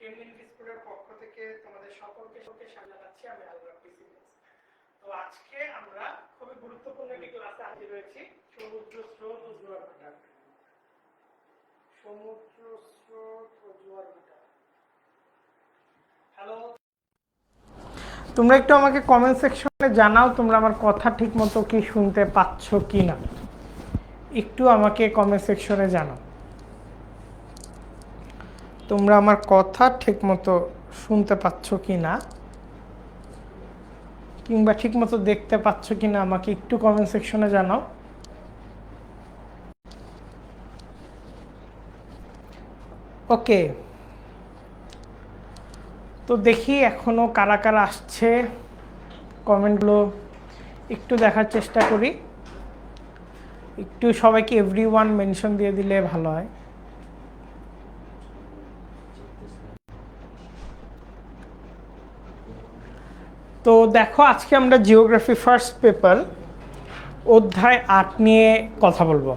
10 minute স্কুলের পক্ষ থেকে তোমাদের সকলকে স্বাগত জানাচ্ছি। আমি আলরাফ বিসিএস। তো আজকে আমরা খুবই গুরুত্বপূর্ণ একটি ক্লাসে হাজির হয়েছি, সমুদ্র স্রোত ও জোয়ার ভাটা। সমুদ্র স্রোত ও জোয়ার ভাটা। হ্যালো, তোমরা একটু আমাকে কমেন্ট সেকশনে জানাও তোমরা আমার কথা ঠিকমতো কি শুনতে পাচ্ছ কিনা। একটু আমাকে কমেন্ট সেকশনে জানাও তোমরা আমার কথা ঠিকমতো শুনতে পাচ্ছ কিনা, কিংবা ঠিকমতো দেখতে পাচ্ছ কিনা আমাকে একটু কমেন্ট সেকশনে জানাও। ওকে, তো দেখি এখনো কারা কারা আসছে, কমেন্টগুলো একটু দেখার চেষ্টা করি। একটু সবাইকে এভরিওয়ান মেনশন দিয়ে দিলে ভালো হয়। তো দেখো, আজকে আমরা জিওগ্রাফি ফার্স্ট পেপার অধ্যায় 8 নিয়ে কথা বলবো।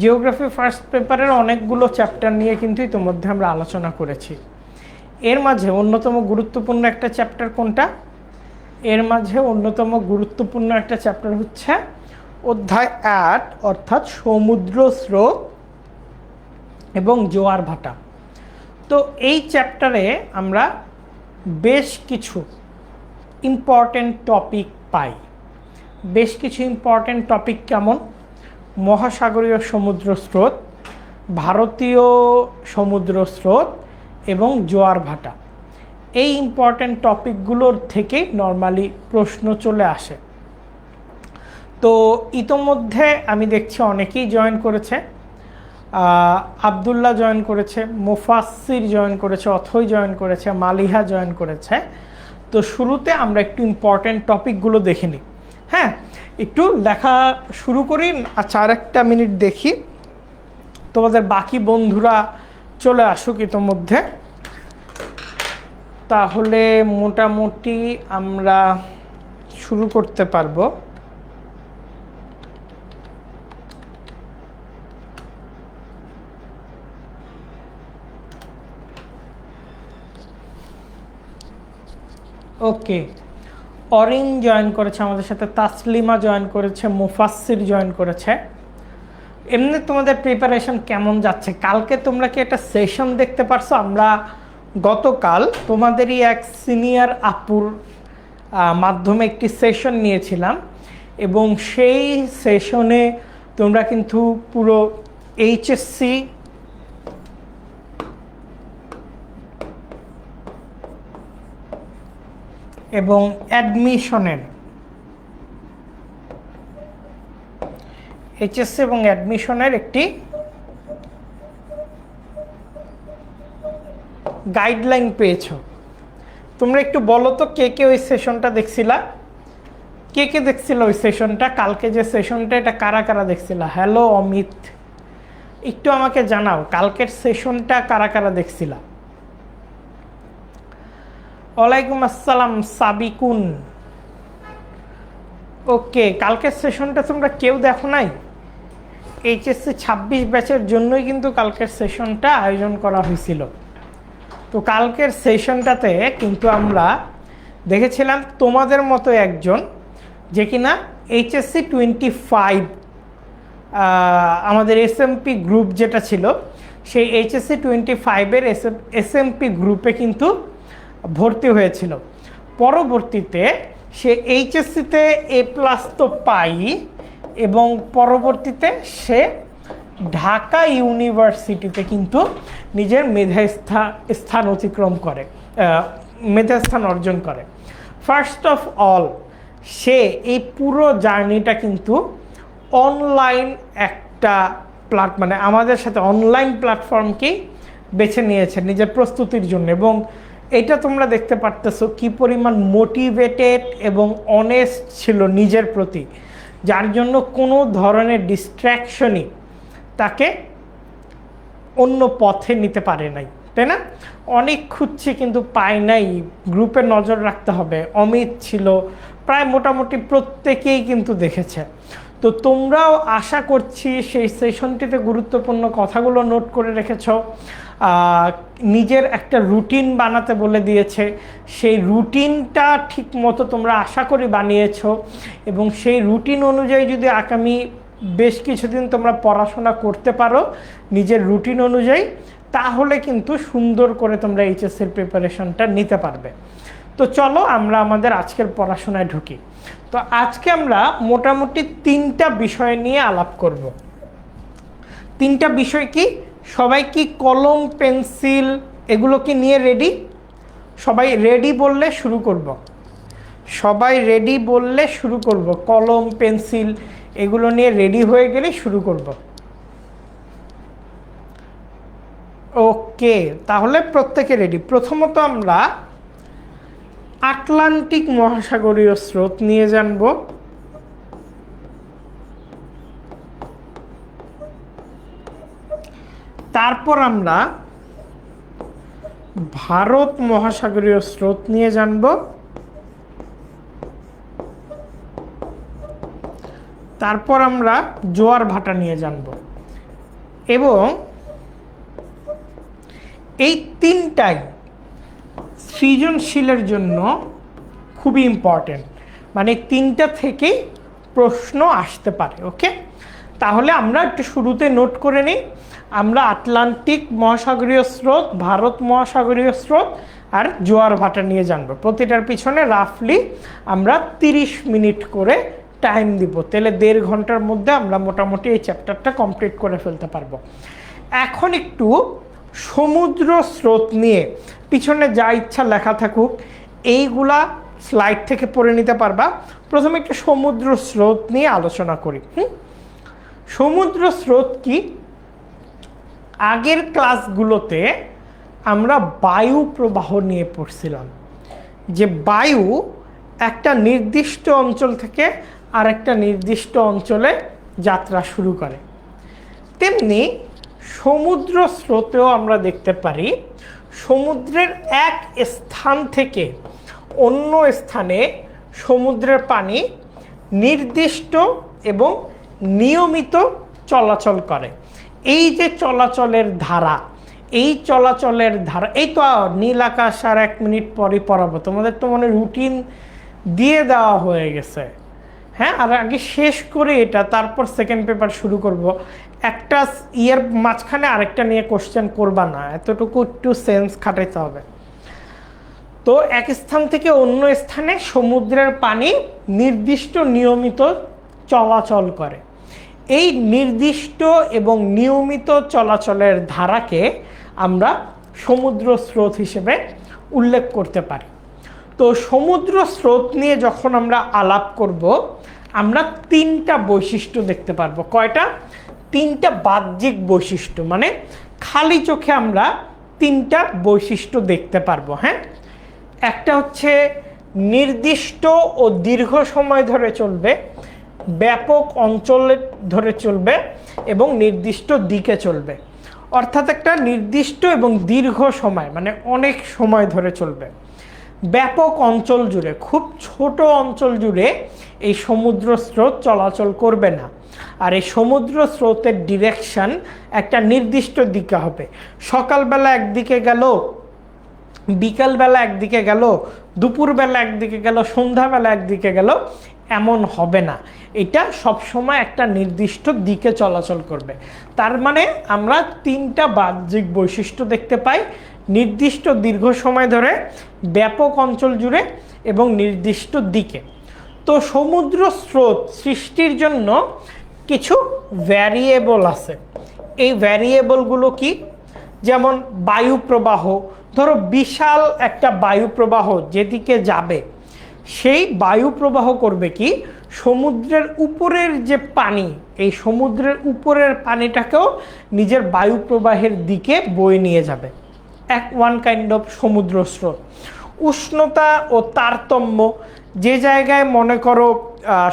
জিওগ্রাফি ফার্স্ট পেপারের অনেকগুলো চ্যাপ্টার নিয়ে কিন্তু ইতিমধ্যে আমরা আলোচনা করেছি। এর মাঝে অন্যতম গুরুত্বপূর্ণ একটা চ্যাপ্টার কোনটা? এর মাঝে অন্যতম গুরুত্বপূর্ণ একটা চ্যাপ্টার হচ্ছে অধ্যায় 8, অর্থাৎ সমুদ্র স্রোত এবং জোয়ার ভাটা। তো এই চ্যাপ্টারে আমরা বেশ কিছু ইম্পর্টেন্ট টপিক পাই। বেশ কিছু ইম্পর্টেন্ট টপিক কেমন? মহাসাগরীয় সমুদ্র স্রোত, ভারতীয় সমুদ্র স্রোত এবং জোয়ার ভাটা। এই ইম্পর্টেন্ট টপিকগুলোর থেকেই নর্মালি প্রশ্ন চলে আসে। তো ইতোমধ্যে আমি দেখছি অনেকেই জয়েন করেছে। আবদুল্লাহ জয়েন করেছে, মুফাসসির জয়েন করেছে, অথই জয়েন করেছে, মালিহা জয়েন করেছে। তো শুরুতে আমরা একটু ইম্পর্টেন্ট টপিকগুলো দেখে নিই। হ্যাঁ, একটু দেখা শুরু করি। আচ্ছা, আর একটা মিনিট দেখি তোমাদের বাকি বন্ধুরা চলে আসুক ইতোমধ্যে, তাহলে মোটামুটি আমরা শুরু করতে পারবো। ওকে, অরিন জয়েন করেছে আমাদের সাথে, তাসলিমা জয়েন করেছে, মুফাসসির জয়েন করেছে। এমনি তোমাদের প্রিপারেশন কেমন যাচ্ছে? কালকে তোমরা কি একটা সেশন দেখতে পারছো? আমরা গতকাল তোমাদেরই এক সিনিয়র আপুর মাধ্যমে একটি সেশন নিয়েছিলাম, এবং সেই সেশনে তোমরা কিন্তু পুরো এইচএসসি এবং অ্যাডমিশনের এইচএসসি এবং অ্যাডমিশনের একটি গাইডলাইন পেয়েছো। তোমরা একটু বলো তো কে কে ওই সেশনটা দেখছিলা? কে কে দেখছিল ওই সেশনটা? কালকে যে সেশনটা, এটা কারা কারা দেখছিলা? হ্যালো অমিত, একটু আমাকে জানাও কালকের সেশনটা কারা কারা দেখছিলা? ওয়ালাইকুম আসসালাম সাবিকুন। ওকে, কালকের সেশনটা তোমরা কেউ দেখো নাই? এইচএসসি 26 ব্যাচের জন্যই কিন্তু কালকের সেশনটা আয়োজন করা হয়েছিল। তো কালকের সেশনটাতে কিন্তু আমরা দেখেছিলাম তোমাদের মতো একজন, যে কিনা এইচএসসি 25 আমাদের এসএমপি গ্রুপ যেটা ছিল, সেই এইচএসসি 25-এর এসএমপি গ্রুপে কিন্তু ভর্তি হয়েছিল। পরবর্তীতে সে এইচএসসিতে A+ তো পাই, এবং পরবর্তীতে সে ঢাকা ইউনিভার্সিটিতে কিন্তু নিজের মেধাস্থান অতিক্রম করে, মেধাস্থান অর্জন করে। ফার্স্ট অফ অল, সে এই পুরো জার্নিটা কিন্তু অনলাইন একটা মানে আমাদের সাথে অনলাইন প্ল্যাটফর্মকেই বেছে নিয়েছে নিজের প্রস্তুতির জন্য, এবং এটা তোমরা দেখতে পারতেছো কি পরিমাণ মোটিভেটেড এবং অনেস্ট ছিল নিজের প্রতি, যার জন্য কোনো ধরনের ডিস্ট্র্যাকশনই তাকে অন্য পথে নিতে পারে নাই, তাই না? অনেক খুঁজছি কিন্তু পাই নাই, গ্রুপে নজর রাখতে হবে। অমিত ছিল, প্রায় মোটামুটি প্রত্যেকেই কিন্তু দেখেছে। তো তোমরাও আশা করছি সেই সেশনটিতে গুরুত্বপূর্ণ কথাগুলো নোট করে রেখেছো। নিজের একটা রুটিন বানাতে বলে দিয়েছে। সেই রুটিনটা ঠিক মতো তোমরা আশা করি বানিয়েছো, এবং সেই রুটিন অনুযায়ী যদি আগামী বেশ কিছুদিন তোমরা পড়াশোনা করতে পারো নিজের রুটিন অনুযায়ী, তাহলে কিন্তু সুন্দর করে তোমরা এইচএসসির প্রিপারেশনটা নিতে পারবে। তো চলো আমরা আমাদের আজকের পড়াশোনায় ঢুকি। তো আজকে আমরা মোটামুটি 3টা বিষয় নিয়ে আলাপ করব। 3টা বিষয় কি? সবাই কি কলম পেন্সিল এগুলো কি নিয়ে রেডি? সবাই রেডি বললে শুরু করব। সবাই রেডি বললে শুরু করব। কলম পেন্সিল এগুলো নিয়ে রেডি হয়ে গেলে শুরু করব। ওকে, তাহলে প্রত্যেকে রেডি। প্রথমত আমরা আটলান্টিক মহাসাগরীয় স্রোত নিয়ে জানব। তারপর আমরা ভারত মহাসাগরীয় স্রোত নিয়ে জানব। তারপর আমরা জোয়ার ভাটা নিয়ে জানব। এবং এই 3টাই সৃজনশীলের জন্য খুবই ইম্পর্টেন্ট, মানে 3টা থেকেই প্রশ্ন আসতে পারে। ওকে, তাহলে আমরা একটু শুরুতে নোট করে নিই। আমরা আটলান্টিক মহাসাগরীয় স্রোত, ভারত মহাসাগরীয় স্রোত আর জোয়ার ভাটা নিয়ে জানবো। প্রতিটার পিছনে রাফলি আমরা 30 মিনিট করে টাইম দিব, তাহলে 1.5 ঘন্টার মধ্যে আমরা মোটামুটি এই চ্যাপ্টারটা কমপ্লিট করে ফেলতে পারবো। এখন একটু সমুদ্র স্রোত নিয়ে, পিছনে যা ইচ্ছা লেখা থাকুক এইগুলা স্লাইড থেকে পড়ে নিতে পারবা। প্রথমে একটু সমুদ্র স্রোত নিয়ে আলোচনা করি। সমুদ্র স্রোত কি? আগের ক্লাসগুলোতে আমরা বায়ু প্রবাহ নিয়ে পড়ছিলাম, যে বায়ু একটা নির্দিষ্ট অঞ্চল থেকে আরেকটা নির্দিষ্ট অঞ্চলে যাত্রা শুরু করে। তেমনি সমুদ্র স্রোতেও আমরা দেখতে পারি সমুদ্রের এক স্থান থেকে অন্য স্থানে সমুদ্রের পানি নির্দিষ্ট এবং নিয়মিত চলাচল করে। এই যে চলাচলের ধারা, এই চলাচলের ধারা, এই তো নীল আকাশ আর 1 মিনিট পরই পড়াবো, তোমাদের তো মনে রুটিন দিয়ে দেওয়া হয়ে গেছে। হ্যাঁ, আর আগে শেষ করে এটা, তারপর সেকেন্ড পেপার শুরু করব। একটা ইয়ের মাঝখানে আরেকটা নিয়ে কোশ্চেন করবা না, এতটুকু একটু সেন্স খাটাইতে হবে। তো এক স্থান থেকে অন্য স্থানে সমুদ্রের পানি নির্দিষ্ট নিয়মিত চলাচল করে। এই নির্দিষ্ট এবং নিয়মিত চলাচলের ধারাকে আমরা সমুদ্র স্রোত হিসেবে উল্লেখ করতে পারি। তো সমুদ্র স্রোত নিয়ে যখন আমরা আলাপ করব, আমরা 3টা বৈশিষ্ট্য দেখতে পারবো। কয়টা? 3টা বাহ্যিক বৈশিষ্ট্য, মানে খালি চোখে আমরা 3টা বৈশিষ্ট্য দেখতে পারবো। হ্যাঁ, একটা হচ্ছে নির্দিষ্ট ও দীর্ঘ সময় ধরে চলবে, ব্যাপক অঞ্চল ধরে চলবে এবং নির্দিষ্ট দিকে চলবে। অর্থাৎ একটা নির্দিষ্ট এবং দীর্ঘ সময়, মানে অনেক সময় ধরে চলবে। ব্যাপক অঞ্চল জুড়ে, খুব ছোট অঞ্চল জুড়ে এই সমুদ্র স্রোত চলাচল করবে না। আর এই সমুদ্র স্রোতের ডিরেকশন একটা নির্দিষ্ট দিকে হবে। সকালবেলা একদিকে গেল, বিকালবেলা একদিকে গেল, দুপুরবেলা একদিকে গেল, সন্ধ্যাবেলা একদিকে গেল, এমন হবে না। এটা সবসময় একটা নির্দিষ্ট দিকে চলাচল করবে। তার মানে আমরা 3টা বাহ্যিক বৈশিষ্ট্য দেখতে পাই: নির্দিষ্ট দীর্ঘ সময় ধরে, ব্যাপক অঞ্চল জুড়ে এবং নির্দিষ্ট দিকে। তো সমুদ্র স্রোত সৃষ্টির জন্য কিছু ভ্যারিয়েবল আছে। এই ভ্যারিয়েবলগুলো কি? যেমন বায়ু প্রবাহ। ধরো বিশাল একটা বায়ু প্রবাহ যেদিকে যাবে, সেই বায়ু প্রবাহ করবে কি? সমুদ্রের উপরের যে পানি, এই সমুদ্রের উপরের পানিটাকেও নিজের বায়ু প্রবাহের দিকে বয়ে নিয়ে যাবে। ওয়ান কাইন্ড অফ সমুদ্র স্রোত। উষ্ণতা ও তারতম্য, যে জায়গায় মনে করো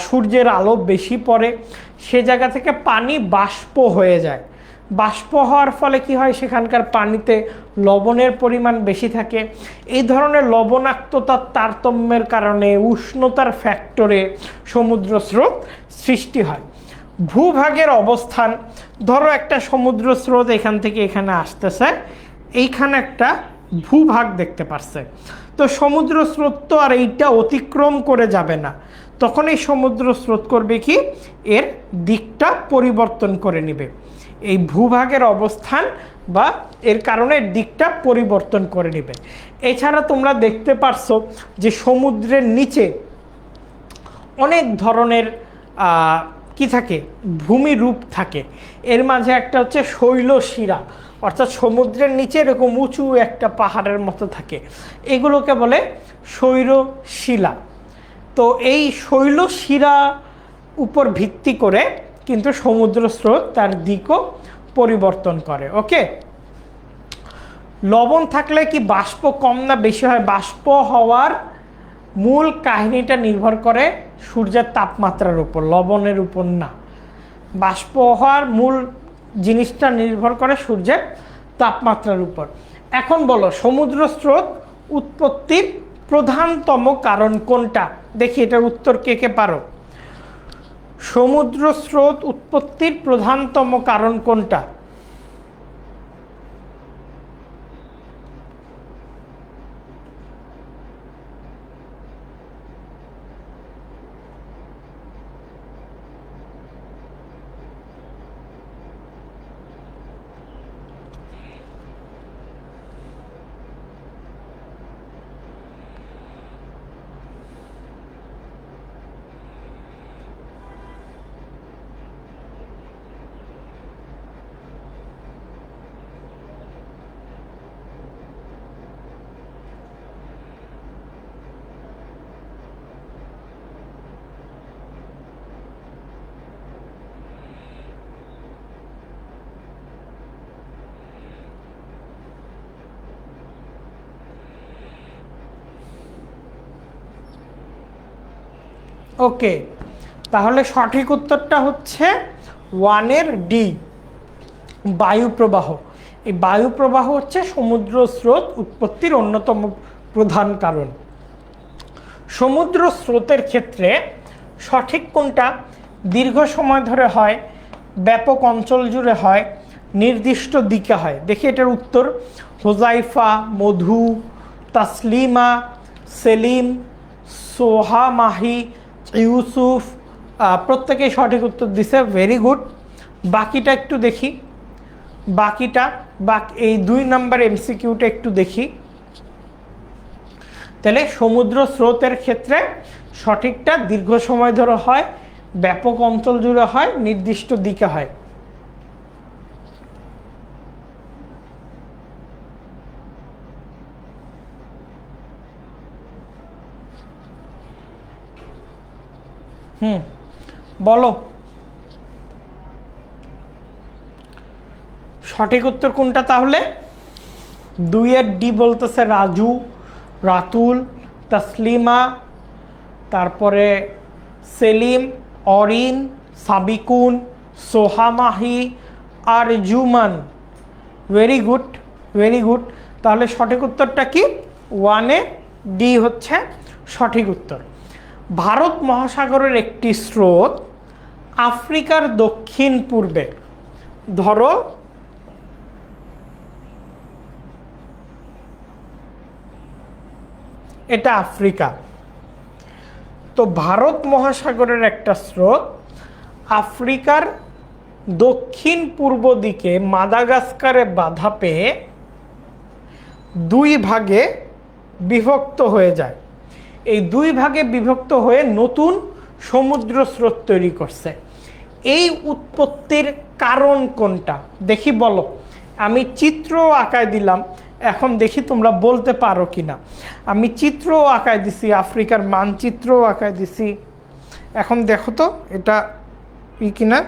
সূর্যের আলো বেশি পড়ে, সে জায়গা থেকে পানি বাষ্প হয়ে যায়। বাষ্প হওয়ার ফলে কি হয়? সেখানকার পানিতে লবণের পরিমাণ বেশি থাকে। এই ধরনের লবণাক্ততার তারতম্যের কারণে, উষ্ণতার ফ্যাক্টরে সমুদ্র স্রোত সৃষ্টি হয়। ভূভাগের অবস্থান, ধরো একটা সমুদ্র স্রোত এখান থেকে এখানে আসতেছে, এইখানে একটা ভূভাগ দেখতে পারছে। তো সমুদ্র স্রোত তো আর এইটা অতিক্রম করে যাবে না, তখন এই সমুদ্র স্রোত করবে কি, এর দিকটা পরিবর্তন করে নেবে। এই ভূভাগের অবস্থান বা এর কারণে দিকটা পরিবর্তন করে নেবে। এছাড়া তোমরা দেখতে পারছো যে সমুদ্রের নিচে অনেক ধরনের কি থাকে, ভূমিরূপ থাকে। এর মাঝে একটা হচ্ছে শৈলশিরা, অর্থাৎ সমুদ্রের নিচে এরকম উঁচু একটা পাহাড়ের মতো থাকে, এগুলোকে বলে শৈলশিলা। তো এই শৈলশিরা উপর ভিত্তি করে কিন্তু সমুদ্র স্রোত তার দিকও পরিবর্তন করে। ওকে, লবণ থাকলে কি বাষ্প কম না বেশি হয়? বাষ্প হওয়ার মূল কাহিনীটা নির্ভর করে সূর্যের তাপমাত্রার উপর, লবণের উপর না। বাষ্প হওয়ার মূল জিনিসটা নির্ভর করে সূর্যের তাপমাত্রার উপর। এখন বলো, সমুদ্র স্রোত উৎপত্তির প্রধানতম কারণ কোনটা? দেখি এটার উত্তর কে কে পারো। সমুদ্র স্রোত উৎপত্তির প্রধানতম কারণ কোনটা? ওকে, তাহলে সঠিক উত্তরটা হচ্ছে 1-এর ডি, বায়ুপ্রবাহ। এই বায়ুপ্রবাহ হচ্ছে সমুদ্র স্রোত উৎপত্তির অন্যতম প্রধান কারণ। সমুদ্র স্রোতের ক্ষেত্রে সঠিক কোনটা? দীর্ঘ সময় ধরে হয়, ব্যাপক অঞ্চল জুড়ে হয়, নির্দিষ্ট দিকে হয়। দেখি এটার উত্তর। হোজাইফা, মধু, তাসলিমা, সেলিম, সোহা মাহি, ইউসুফ প্রত্যেকেই সঠিক উত্তর দিছে, ভেরি গুড। বাকিটা একটু দেখি, এই 2 নম্বর এমসিকিউটা একটু দেখি। তাহলে সমুদ্র স্রোতের ক্ষেত্রে সঠিকটা দীর্ঘ সময় ধরে হয়, ব্যাপক অঞ্চল জুড়ে হয়, নির্দিষ্ট দিকে হয়। বলো সঠিক উত্তর কোনটা তাহলে? 2-এর ডি বলতেছে রাজু, রাতুল, তাসলিমা, তারপরে সেলিম, অরিন, সাবিকুন, সোহামাহি আর Juman. Very good, very good. তাহলে সঠিক উত্তরটা কি? 1-এ ডি হচ্ছে সঠিক উত্তর। ভারত মহাসাগরের একটি স্রোত আফ্রিকার দক্ষিণ পূর্বে, ধরো এটা আফ্রিকা, তো ভারত মহাসাগরের একটা স্রোত আফ্রিকার দক্ষিণ পূর্ব দিকে মাদাগাস্কারে বাধা পেয়ে 2 ভাগে বিভক্ত হয়ে যায়। এই 2 ভাগে বিভক্ত হয়ে নতুন সমুদ্র স্রোত তৈরি করছে। এই উৎপত্তির কারণ কোনটা? দেখি বলো। আমি চিত্র আঁকায় দিলাম, এখন দেখি তোমরা বলতে পারো কিনা। আমি চিত্রও আঁকায় দিছি, আফ্রিকার মানচিত্রও আঁকায় দিছি। এখন দেখো তো এটা কিনা।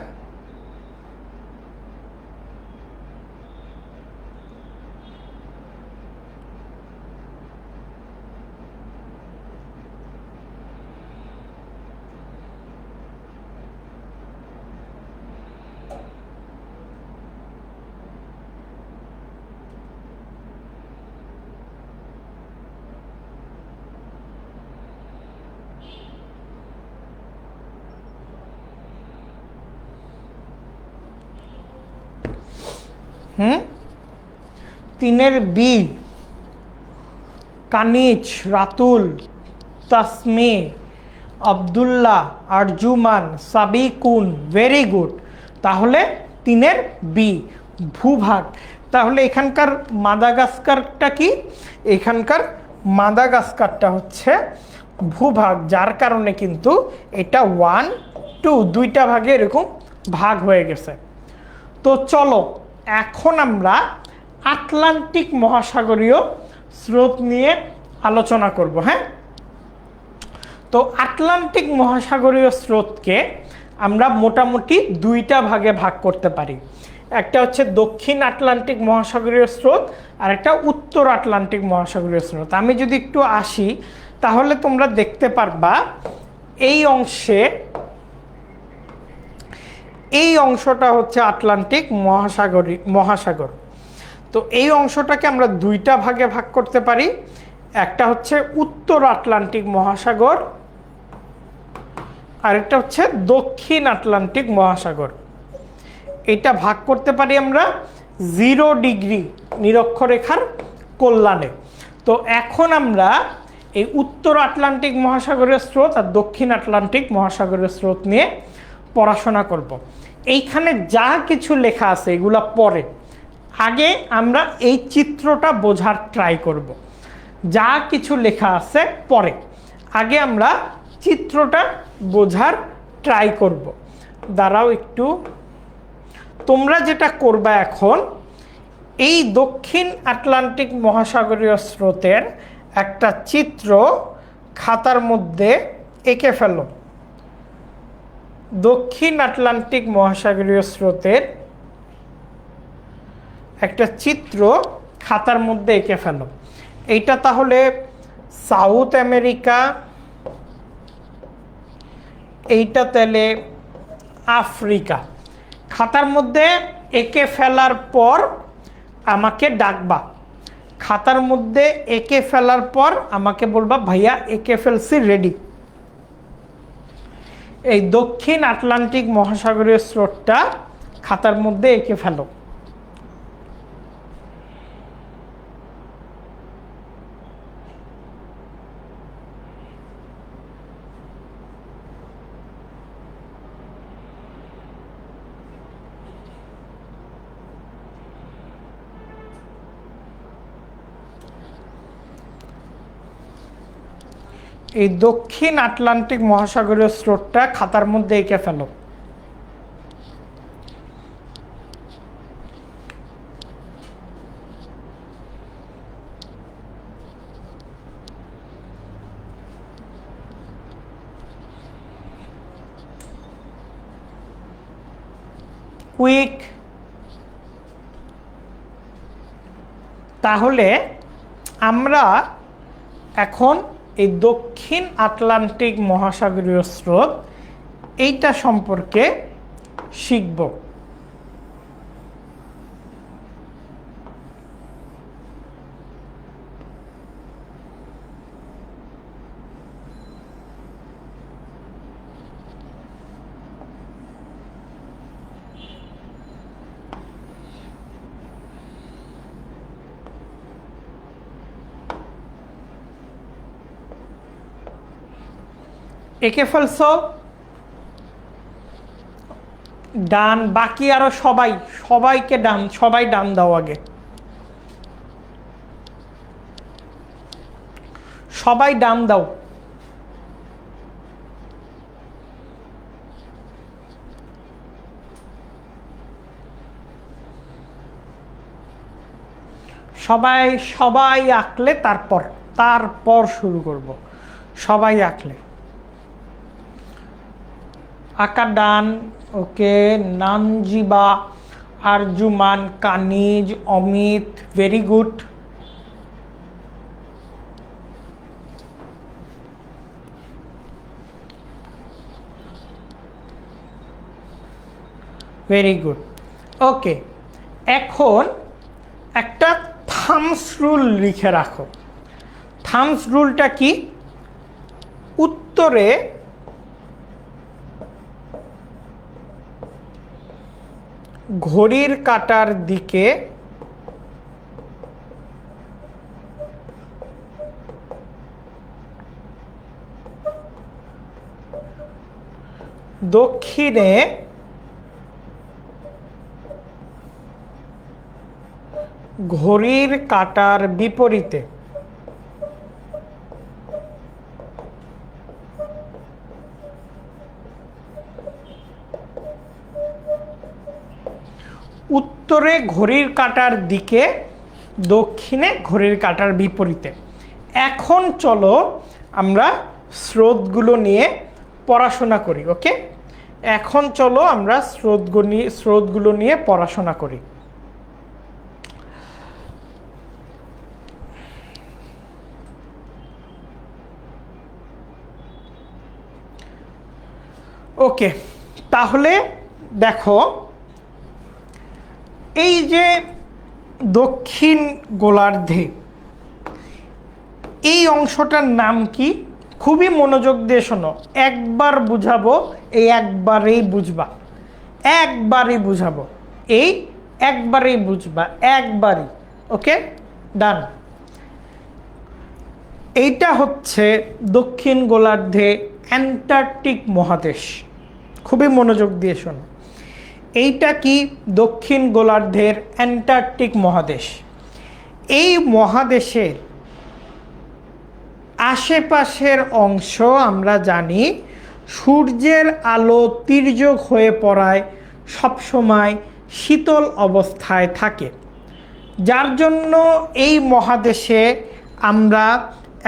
তিনের বি কানিজ, রাতুল, তাসমি, আব্দুল্লাহ, আরজুমান, সাবিকুন, ভেরি গুড। তাহলে তিনের বি ভূভাগ। তাহলে এখানকার মাদাগাস্কারটা কি? এখানকার মাদাগাস্কারটা হচ্ছে ভূভাগ, যার কারণে কিন্তু এটা 1, 2 দুইটা ভাগে এরকম ভাগ হয়ে গেছে। তো চলো এখন আমরা আটলান্টিক মহাসাগরীয় স্রোত নিয়ে আলোচনা করব। হ্যাঁ, তো আটলান্টিক মহাসাগরীয় স্রোতকে আমরা মোটামুটি দুইটা ভাগে ভাগ করতে পারি। একটা হচ্ছে দক্ষিণ আটলান্টিক মহাসাগরীয় স্রোত আর একটা উত্তর আটলান্টিক মহাসাগরীয় স্রোত। আমি যদি একটু আসি তাহলে তোমরা দেখতে পারবা এই অংশটা হচ্ছে আটলান্টিক মহাসাগর। তো এই অংশটাকে আমরা দুইটা ভাগে ভাগ করতে পারি। একটা হচ্ছে উত্তর আটলান্টিক মহাসাগর আর একটা হচ্ছে দক্ষিণ আটলান্টিক মহাসাগর। এটা ভাগ করতে পারি আমরা 0 ডিগ্রি নিরক্ষরেখার কল্যাণে। তো এখন আমরা এই উত্তর আটলান্টিক মহাসাগরের স্রোত আর দক্ষিণ আটলান্টিক মহাসাগরের স্রোত নিয়ে পড়াশোনা করব। এইখানে যা কিছু লেখা আছে এগুলা পরে, আগে আমরা এই চিত্রটা বোঝার ট্রাই করব। যা কিছু লেখা আছে পরে, আগে আমরা চিত্রটা বোঝার ট্রাই করব। দাঁড়াও একটু, তোমরা যেটা করবা এখন, এই দক্ষিণ আটলান্টিক মহাসাগরীয় স্রোতের একটা চিত্র খাতার মধ্যে এঁকে ফেলো। দক্ষিণ আটলান্টিক মহাসাগরীয় স্রোতের একটা চিত্র খাতার মধ্যে এঁকে ফেলো। এইটা তাহলে সাউথ আমেরিকা, এইটা তাহলে আফ্রিকা। খাতার মধ্যে এঁকে ফেলার পর আমাকে ডাকবা। খাতার মধ্যে এঁকে ফেলার পর আমাকে বলবা ভাইয়া এঁকে ফেলছি, রেডি। এই দক্ষিণ আটলান্টিক মহাসাগরীয় স্রোতটা খাতার মধ্যে এঁকে ফেলো। এই দক্ষিণ আটলান্টিক মহাসাগরীয় স্রোতটা খাতার মধ্যে এঁকে ফেলো। কুইক। তাহলে আমরা এখন এই দক্ষিণ আটলান্টিক মহাসাগরীয় স্রোত এইটা সম্পর্কে শিখব। এঁকে ফেলছো? ডান। বাকি আরো সবাইকে ডান, সবাই ডান দাও। আগে সবাই ডান দাও। সবাই আঁকলে তারপর শুরু করব। সবাই আঁকলে আঁকা done. Okay, Nanjiba, Arjuman, Kaniz, Amit, very good. Very good. Okay, এখন একটা থামস রুল লিখে রাখো। থামস রুলটা কি? উত্তরে ঘড়ির কাঁটার দিকে দক্ষিণে ঘড়ির কাঁটার বিপরীতে উত্তরে ঘড়ির কাঁটার দিকে, দক্ষিণে ঘড়ির কাঁটার বিপরীতে। এখন চলো আমরা স্রোতগুলো নিয়ে পড়াশোনা করি। ওকে, এখন চলো আমরা স্রোতগুলো নিয়ে পড়াশোনা করি। ওকে, তাহলে দেখো এই যে দক্ষিণ গোলার্ধে এই অংশটার নাম কি? খুবই মনোযোগ দিয়ে শোনো, একবার বুঝাবো, এই একবারেই বুঝবা, একবারই বুঝাবো, এই একবারেই বুঝবা, একবারই। ওকে, ডান। এইটা হচ্ছে দক্ষিণ গোলার্ধে অ্যান্টার্কটিক মহাদেশ। খুবই মনোযোগ দিয়ে শোনো, এইটা কি? দক্ষিণ গোলার্ধের অ্যান্টার্কটিক মহাদেশ। এই মহাদেশের আশেপাশের অংশ আমরা জানি সূর্যের আলো তির্যক হয়ে পড়ায় সবসময় শীতল অবস্থায় থাকে, যার জন্য এই মহাদেশে আমরা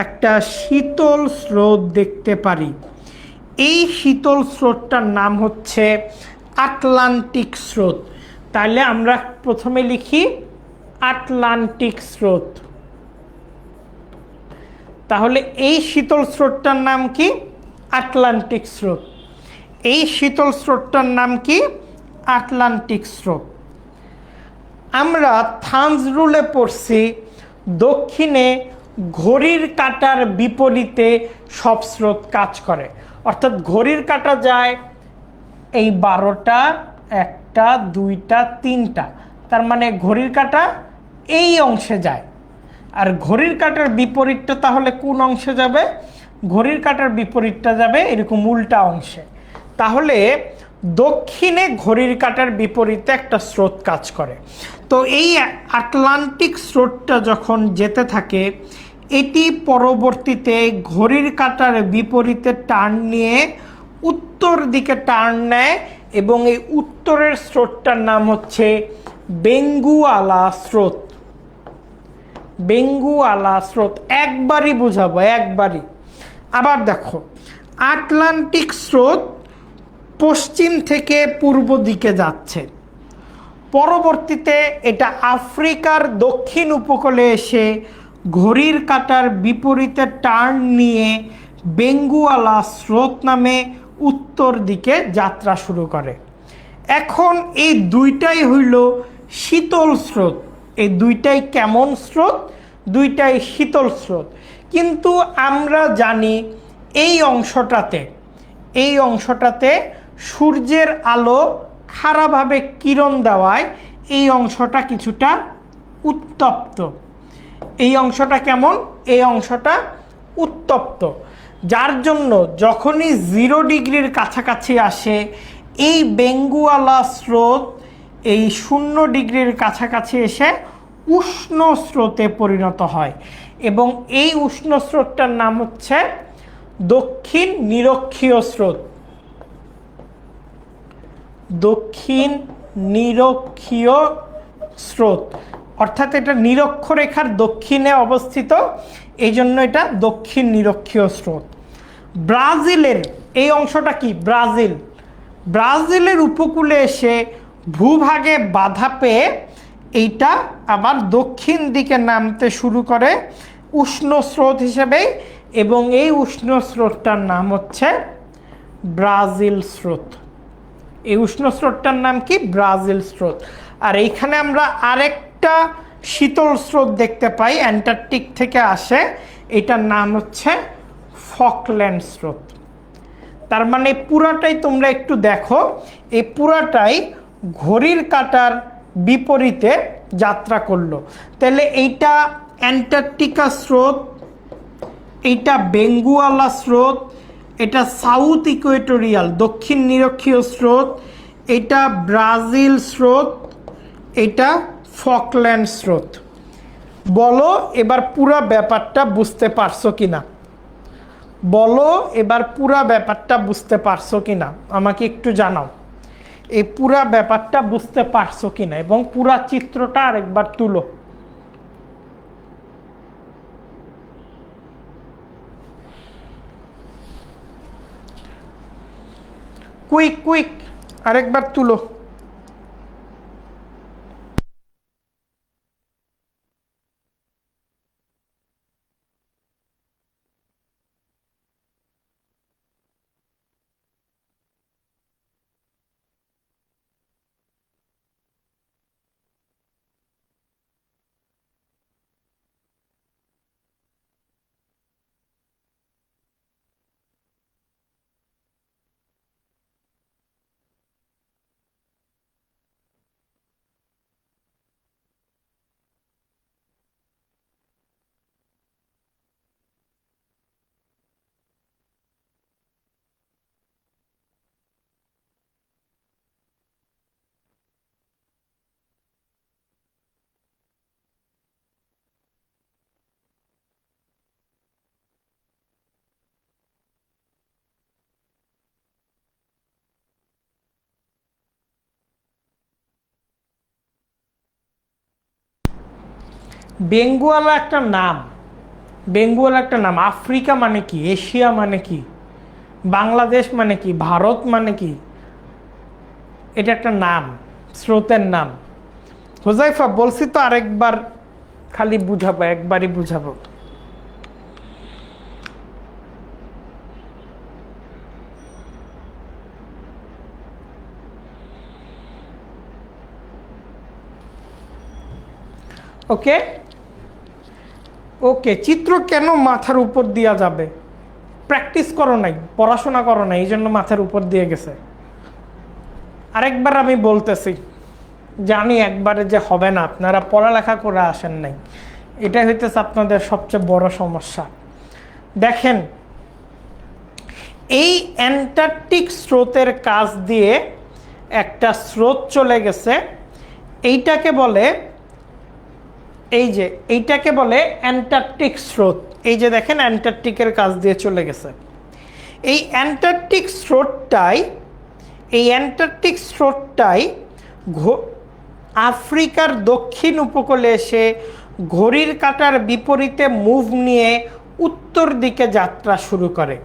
একটা শীতল স্রোত দেখতে পারি। এই শীতল স্রোতটার নাম হচ্ছে আটলান্টিক স্রোত। তাহলে আমরা প্রথমে লিখি আটলান্টিক স্রোত। তাহলে এই শীতল স্রোতটার নাম কি? আটলান্টিক স্রোত। এই শীতল স্রোতটার নাম কি? আটলান্টিক স্রোত। আমরা থামস রুলে পড়ছি দক্ষিণে ঘড়ির কাঁটার বিপরীতে সব স্রোত কাজ করে। অর্থাৎ ঘড়ির কাঁটা যায় এই 12টা, 1টা, 2টা, 3টা, তার মানে ঘড়ির কাঁটা এই অংশে যায়। আর ঘড়ির কাঁটার বিপরীতটা তাহলে কোন অংশে যাবে? ঘড়ির কাঁটার বিপরীতটা যাবে এরকম উল্টা অংশে। তাহলে দক্ষিণে ঘড়ির কাঁটার বিপরীতে একটা স্রোত কাজ করে। তো এই আটলান্টিক স্রোতটা যখন যেতে থাকে, এটি পরবর্তীতে ঘড়ির কাঁটার বিপরীতে টার্ন নিয়ে উত্তর দিকে টার্ন নেয় এবং এই উত্তরের স্রোতটার নাম হচ্ছে বেঙ্গুয়ালা স্রোত। বেঙ্গুয়ালা স্রোত একবারই বুঝাবো, একবারই। আবার দেখো, আটলান্টিক স্রোত পশ্চিম থেকে পূর্ব দিকে যাচ্ছে, পরবর্তীতে এটা আফ্রিকার দক্ষিণ উপকূলে এসে ঘড়ির কাঁটার বিপরীতে টার্ন নিয়ে বেঙ্গুয়ালা স্রোত নামে উত্তর দিকে যাত্রা শুরু করে। এখন এই দুইটাই হইল শীতল স্রোত। এই দুইটাই কেমন স্রোত? দুইটাই শীতল স্রোত। কিন্তু আমরা জানি এই অংশটাতে সূর্যের আলো খাড়াভাবে কিরণ দেওয়ায় এই অংশটা কিছুটা উত্তপ্ত। এই অংশটা কেমন? এই অংশটা উত্তপ্ত, যার জন্য যখনই 0 ডিগ্রির কাছাকাছি আসে এই বেঙ্গুয়ালা স্রোত এই 0 ডিগ্রির কাছাকাছি এসে উষ্ণ স্রোতে পরিণত হয় এবং এই উষ্ণ স্রোতটার নাম হচ্ছে দক্ষিণ নিরক্ষীয় স্রোত। দক্ষিণ নিরক্ষীয় স্রোত, অর্থাৎ এটা নিরক্ষরেখার দক্ষিণে অবস্থিত, এই জন্য এটা দক্ষিণ নিরক্ষীয় স্রোত। ব্রাজিলের এই অংশটা কি? ব্রাজিলের উপকূলে এসে ভূভাগে বাধা পেয়ে এইটা আবার দক্ষিণ দিকে নামতে শুরু করে উষ্ণ স্রোত হিসেবে, এবং এই উষ্ণ স্রোতটার নাম হচ্ছে ব্রাজিল স্রোত। এই উষ্ণ স্রোতটার নাম কি? ব্রাজিল স্রোত। আর এইখানে আমরা আরেকটা শীতল স্রোত দেখতে পাই, অ্যান্টার্কটিক থেকে আসে, এটার নাম হচ্ছে ফকল্যান্ড স্রোত। তার মানে পুরাটাই তোমরা একটু দেখো, এই পুরাটাই ঘড়ির কাঁটার বিপরীতে যাত্রা করলো। তাহলে এইটা অ্যান্টার্কটিকা স্রোত, এইটা বেঙ্গুয়ালা স্রোত, এটা সাউথ ইকুয়েটোরিয়াল দক্ষিণ নিরক্ষীয় স্রোত, এটা ব্রাজিল স্রোত, এটা ফকল্যান্ড স্রোত। বলো এবার পুরা ব্যাপারটা বুঝতে পারছো কিনা, বলো এবার পুরা ব্যাপারটা বুঝতে পারছো কিনা, আমাকে একটু জানাও এই পুরা ব্যাপারটা বুঝতে পারছো কিনা, এবং পুরা চিত্রটা আরেকবার তুলো। কুইক কুইক আরেকবার তুলো। বেঙ্গুয়ালা একটা নাম, বেঙ্গুয়ালা একটা নাম। আফ্রিকা মানে কি, এশিয়া মানে কি, বাংলাদেশ মানে কি, ভারত মানে কি, এটা একটা নাম, স্রোতের নাম। হোজাইফা বলছি তো আরেকবার খালি বুঝাবো, একবারই বুঝাবো। ওকে ওকে, চিত্র কেন মাথার উপর দেওয়া যাবে? প্র্যাকটিস করো নাই, পড়াশোনা করো নাই, এই জন্য মাথার উপর দিয়ে গেছে। আরেকবার আমি বলতেছি, জানি একবারে যে হবে না, আপনারা পড়ালেখা করে আসেন নাই, এটাই হইতেছে আপনাদের সবচেয়ে বড় সমস্যা। দেখেন, এই অ্যান্টার্কটিক স্রোতের কাছ দিয়ে একটা স্রোত চলে গেছে, এইটাকে বলে, এই যে এইটাকে বলে অ্যান্টার্কটিক স্রোত। এই যে দেখেন অ্যান্টার্কটিকের কাছ দিয়ে চলে গেছে। এই অ্যান্টার্কটিক স্রোতটাই আফ্রিকার দক্ষিণ উপকূলে এসে ঘড়ির কাঁটার বিপরীতে মুভ নিয়ে উত্তর দিকে যাত্রা শুরু করে।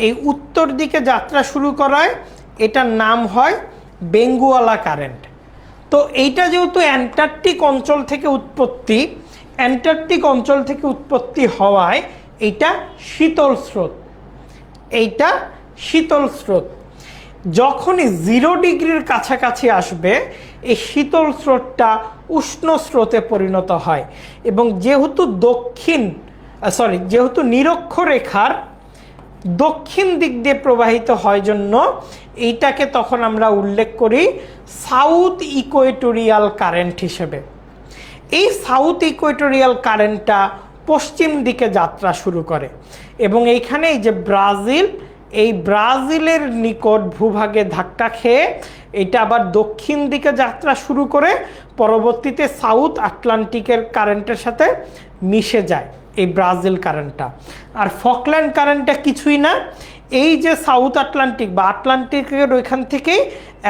এই উত্তর দিকে যাত্রা শুরু করায় এটার নাম হয় বেঙ্গুয়ালা কারেন্ট। তো এইটা যেহেতু অ্যান্টার্কটিক অঞ্চল থেকে উৎপত্তি হওয়ায় এইটা শীতল স্রোত, এইটা শীতল স্রোত। যখনই 0 ডিগ্রির কাছাকাছি আসবে এই শীতল স্রোতটা উষ্ণ স্রোতে পরিণত হয়, এবং যেহেতু নিরক্ষরেখার দক্ষিণ দিক দিয়ে প্রবাহিত হয় জন্য এইটাকে তখন আমরা উল্লেখ করি সাউথ ইকুয়েটোরিয়াল কারেন্ট হিসেবে। এই সাউথ ইকুয়েটোরিয়াল কারেন্টটা পশ্চিম দিকে যাত্রা শুরু করে, এবং এইখানে এই যে এই ব্রাজিলের নিকট ভূভাগে ধাক্কা খেয়ে এটা আবার দক্ষিণ দিকে যাত্রা শুরু করে পরবর্তীতে সাউথ আটলান্টিকের কারেন্টের সাথে মিশে যায় এই ব্রাজিল কারেন্টটা। আর ফকল্যান্ড কারেন্টটা কিছুই না, এই যে সাউথ আটলান্টিক বা আটলান্টিকের ওইখান থেকেই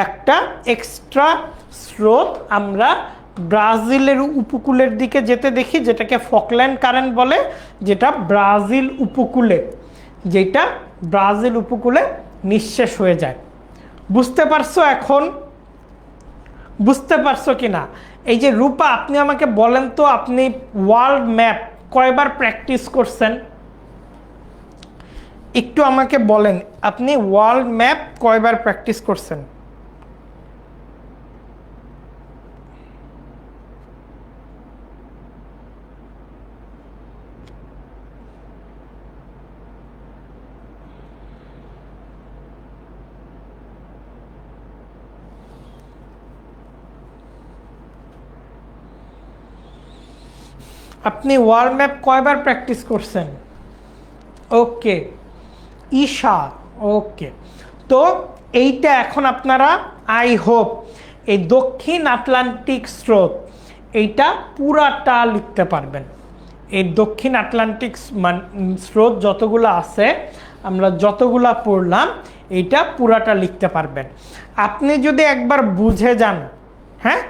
একটা এক্সট্রা স্রোত আমরা ব্রাজিলের উপকূলের দিকে যেতে দেখি, যেটাকে ফকল্যান্ড কারেন্ট বলে, যেটা ব্রাজিল উপকূলে নিঃশেষ হয়ে যায়। বুঝতে পারছো এখন? বুঝতে পারছো কিনা? এই যে রূপা, আপনি আমাকে বলেন তো, আপনি ওয়ার্ল্ড ম্যাপ কয়বার প্র্যাকটিস করছেন? একটু আমাকে বলেন, আপনি ওয়ার্ল্ড ম্যাপ কয়বার প্র্যাকটিস করছেন? আপনি ওয়ার্ল্ড ম্যাপ কয়বার প্র্যাকটিস করছেন? ওকে, ঈশা। ওকে, তো এইটা এখন আপনারা আই হোপ এই দক্ষিণ আটলান্টিক স্রোত এইটা পুরাটা লিখতে পারবেন। এই দক্ষিণ আটলান্টিক স্রোত যতগুলো আছে আমরা যতগুলা পড়লাম এইটা পুরাটা লিখতে পারবেন। আপনি যদি একবার বুঝে যান, হ্যাঁ,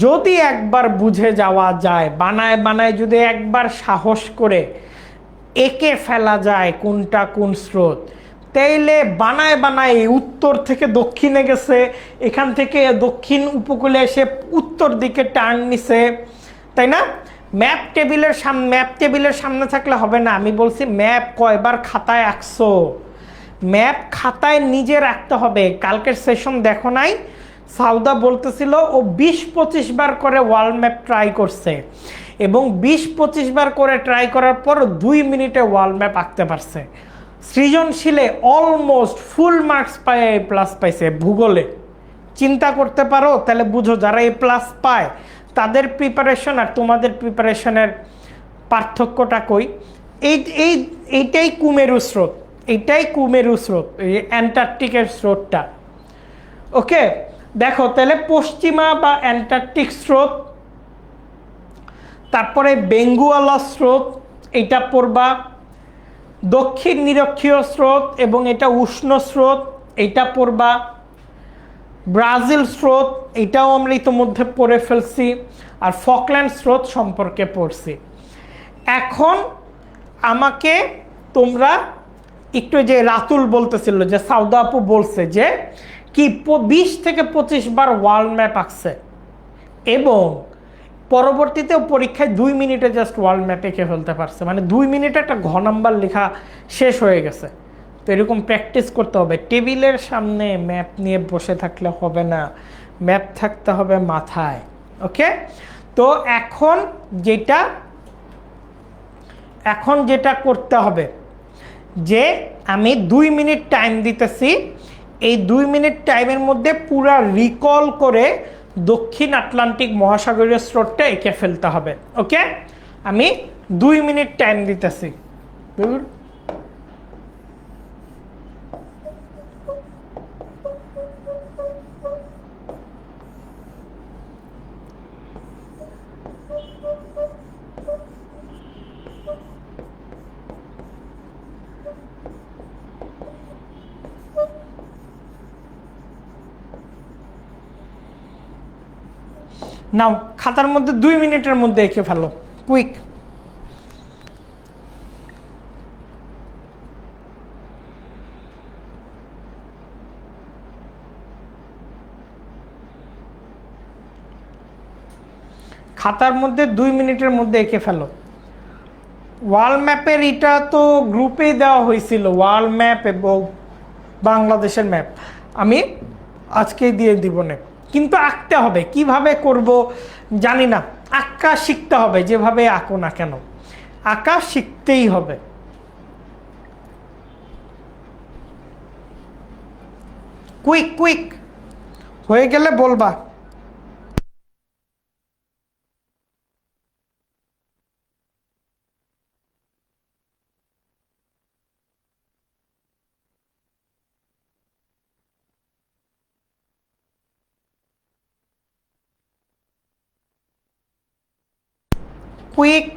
যদি একবার বুঝে যাওয়া যায়, বানায় বানায় যদি একবার সাহস করে একে ফেলা যায় কোনটা কোন স্রোত, তাইলে বানায় বানায় উত্তর থেকে দক্ষিণে গেছে, এখান থেকে দক্ষিণ উপকূলে এসে উত্তর দিকে টার্ন নিছে, তাই না? ম্যাপ টেবিলের সামনে থাকলে হবে না। আমি বলছি ম্যাপ কয়বার খাতায় আঁকছো, ম্যাপ খাতায় নিজে রাখতে হবে। কালকের সেশন দেখো নাই, সাউদা বলতেছিল ও 20-25 বার করে ওয়ার্ল্ড ম্যাপ ট্রাই করছে এবং 20-25 বার করে ট্রাই করার পর 2 মিনিটে ওয়ার্ল্ড ম্যাপ আঁকতে পারছে। সৃজনশীলে অলমোস্ট ফুল মার্কস পায়, এ প্লাস পাইছে। ভূগোলে চিন্তা করতে পারো, তাহলে বুঝো যারা এ প্লাস পায় তাদের প্রিপারেশন আর তোমাদের প্রিপারেশনের পার্থক্যটা কই। এইটাই কুমেরু স্রোত, এইটাই কুমেরু স্রোত, এই অ্যান্টার্কটিকের স্রোতটা। ওকে, দেখো তাহলে পশ্চিমা বা অ্যান্টার্কটিক স্রোত, তারপরে বেঙ্গুয়ালা স্রোত এইটা পড়বা, দক্ষিণ নিরক্ষীয় স্রোত এবং এটা উষ্ণ স্রোত এইটা পড়বা, ব্রাজিল স্রোত এটাও আমরা ইতিমধ্যে পড়ে ফেলছি, আর ফকল্যান্ড স্রোত সম্পর্কে পড়ছি। এখন আমাকে তোমরা একটু, যে রাতুল বলতেছিল যে সাউদা আপু বলছে যে কি 20 থেকে 25 বার ওয়ার্ল্ড ম্যাপ আঁকছে এবং পরবর্তীতে পরীক্ষায় 2 মিনিটে জাস্ট ওয়ার্ল্ড ম্যাপ এঁকে ফেলতে পারছে, মানে 2 মিনিটে একটা ঘ নাম্বার লেখা শেষ হয়ে গেছে। তো এরকম প্র্যাকটিস করতে হবে। টেবিলের সামনে ম্যাপ নিয়ে বসে থাকলে হবে না, ম্যাপ থাকতে হবে মাথায়। ওকে, তো এখন যেটা করতে হবে যে আমি 2 মিনিট টাইম দিতেছি, এই 2 মিনিট টাইমের মধ্যে পুরা রিকল করে দক্ষিণ আটলান্টিক মহাসাগরীয় স্রোতটা এঁকে ফেলতে হবে। ওকে, আমি 2 মিনিট টাইম দিতেছি। নাও খাতার মধ্যে 2 মিনিটের মধ্যে এঁকে ফেলো, কুইক। খাতার মধ্যে 2 মিনিটের মধ্যে এঁকে ফেলো। ওয়ার্ল্ড ম্যাপের এটা তো গ্রুপেই দেওয়া হয়েছিল, ওয়ার্ল্ড ম্যাপ এবং বাংলাদেশের ম্যাপ আমি আজকেই দিয়ে দিব না, কিন্তু আঁকতে হবে। কিভাবে করব জানি না, আঁকা শিখতে হবে। যেভাবে আঁকো না কেন আঁকা শিখতেই হবে। কুইক কুইক হয়ে গেলে বলবা। কুইক।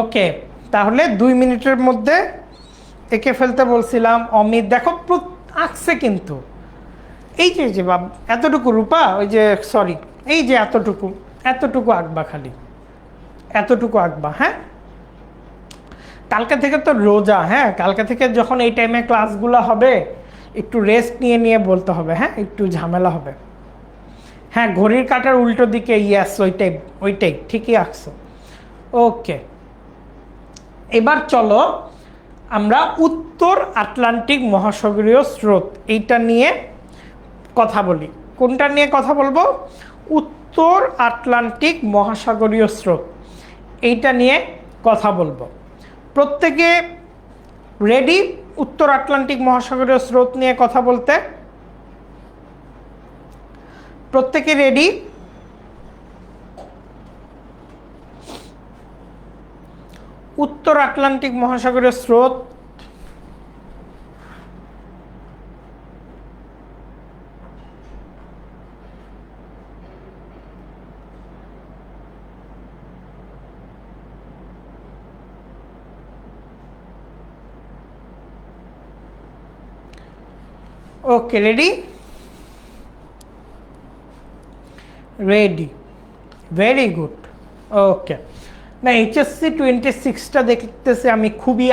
ওকে, তাহলে 2 মিনিটের মধ্যে এঁকে ফেলতে বলছিলাম। অমিত দেখো আঁকছে, কিন্তু এই যে বাব এতটুকু রূপা, ওই যে সরি, এই যে এতটুকু আঁকবা খালি, এতটুকু আঁকবা। হ্যাঁ, কালকে থেকে তো রোজা, হ্যাঁ কালকে থেকে যখন এই টাইমে ক্লাসগুলো হবে একটু রেস্ট নিয়ে নিয়ে বলতে হবে, হ্যাঁ একটু ঝামেলা হবে। হ্যাঁ, ঘড়ির কাঁটার উল্টো দিকে, ইয়াস ওইটাই ঠিকই আঁকছো। ওকে, এবার চলো আমরা উত্তর আটলান্টিক মহাসাগরীয় স্রোত এইটা নিয়ে কথা বলি। কোনটা নিয়ে কথা বলবো? উত্তর আটলান্টিক মহাসাগরীয় স্রোত, এইটা নিয়ে কথা বলবো। প্রত্যেকে রেডি উত্তর আটলান্টিক মহাসাগরীয় স্রোত নিয়ে কথা বলতে? প্রত্যেকে রেডি? উত্তর আটলান্টিক মহাসাগরীয় স্রোত, okay ready? Ready, very good. Okay, না HSC 26টা দেখতেছে আমি খুবই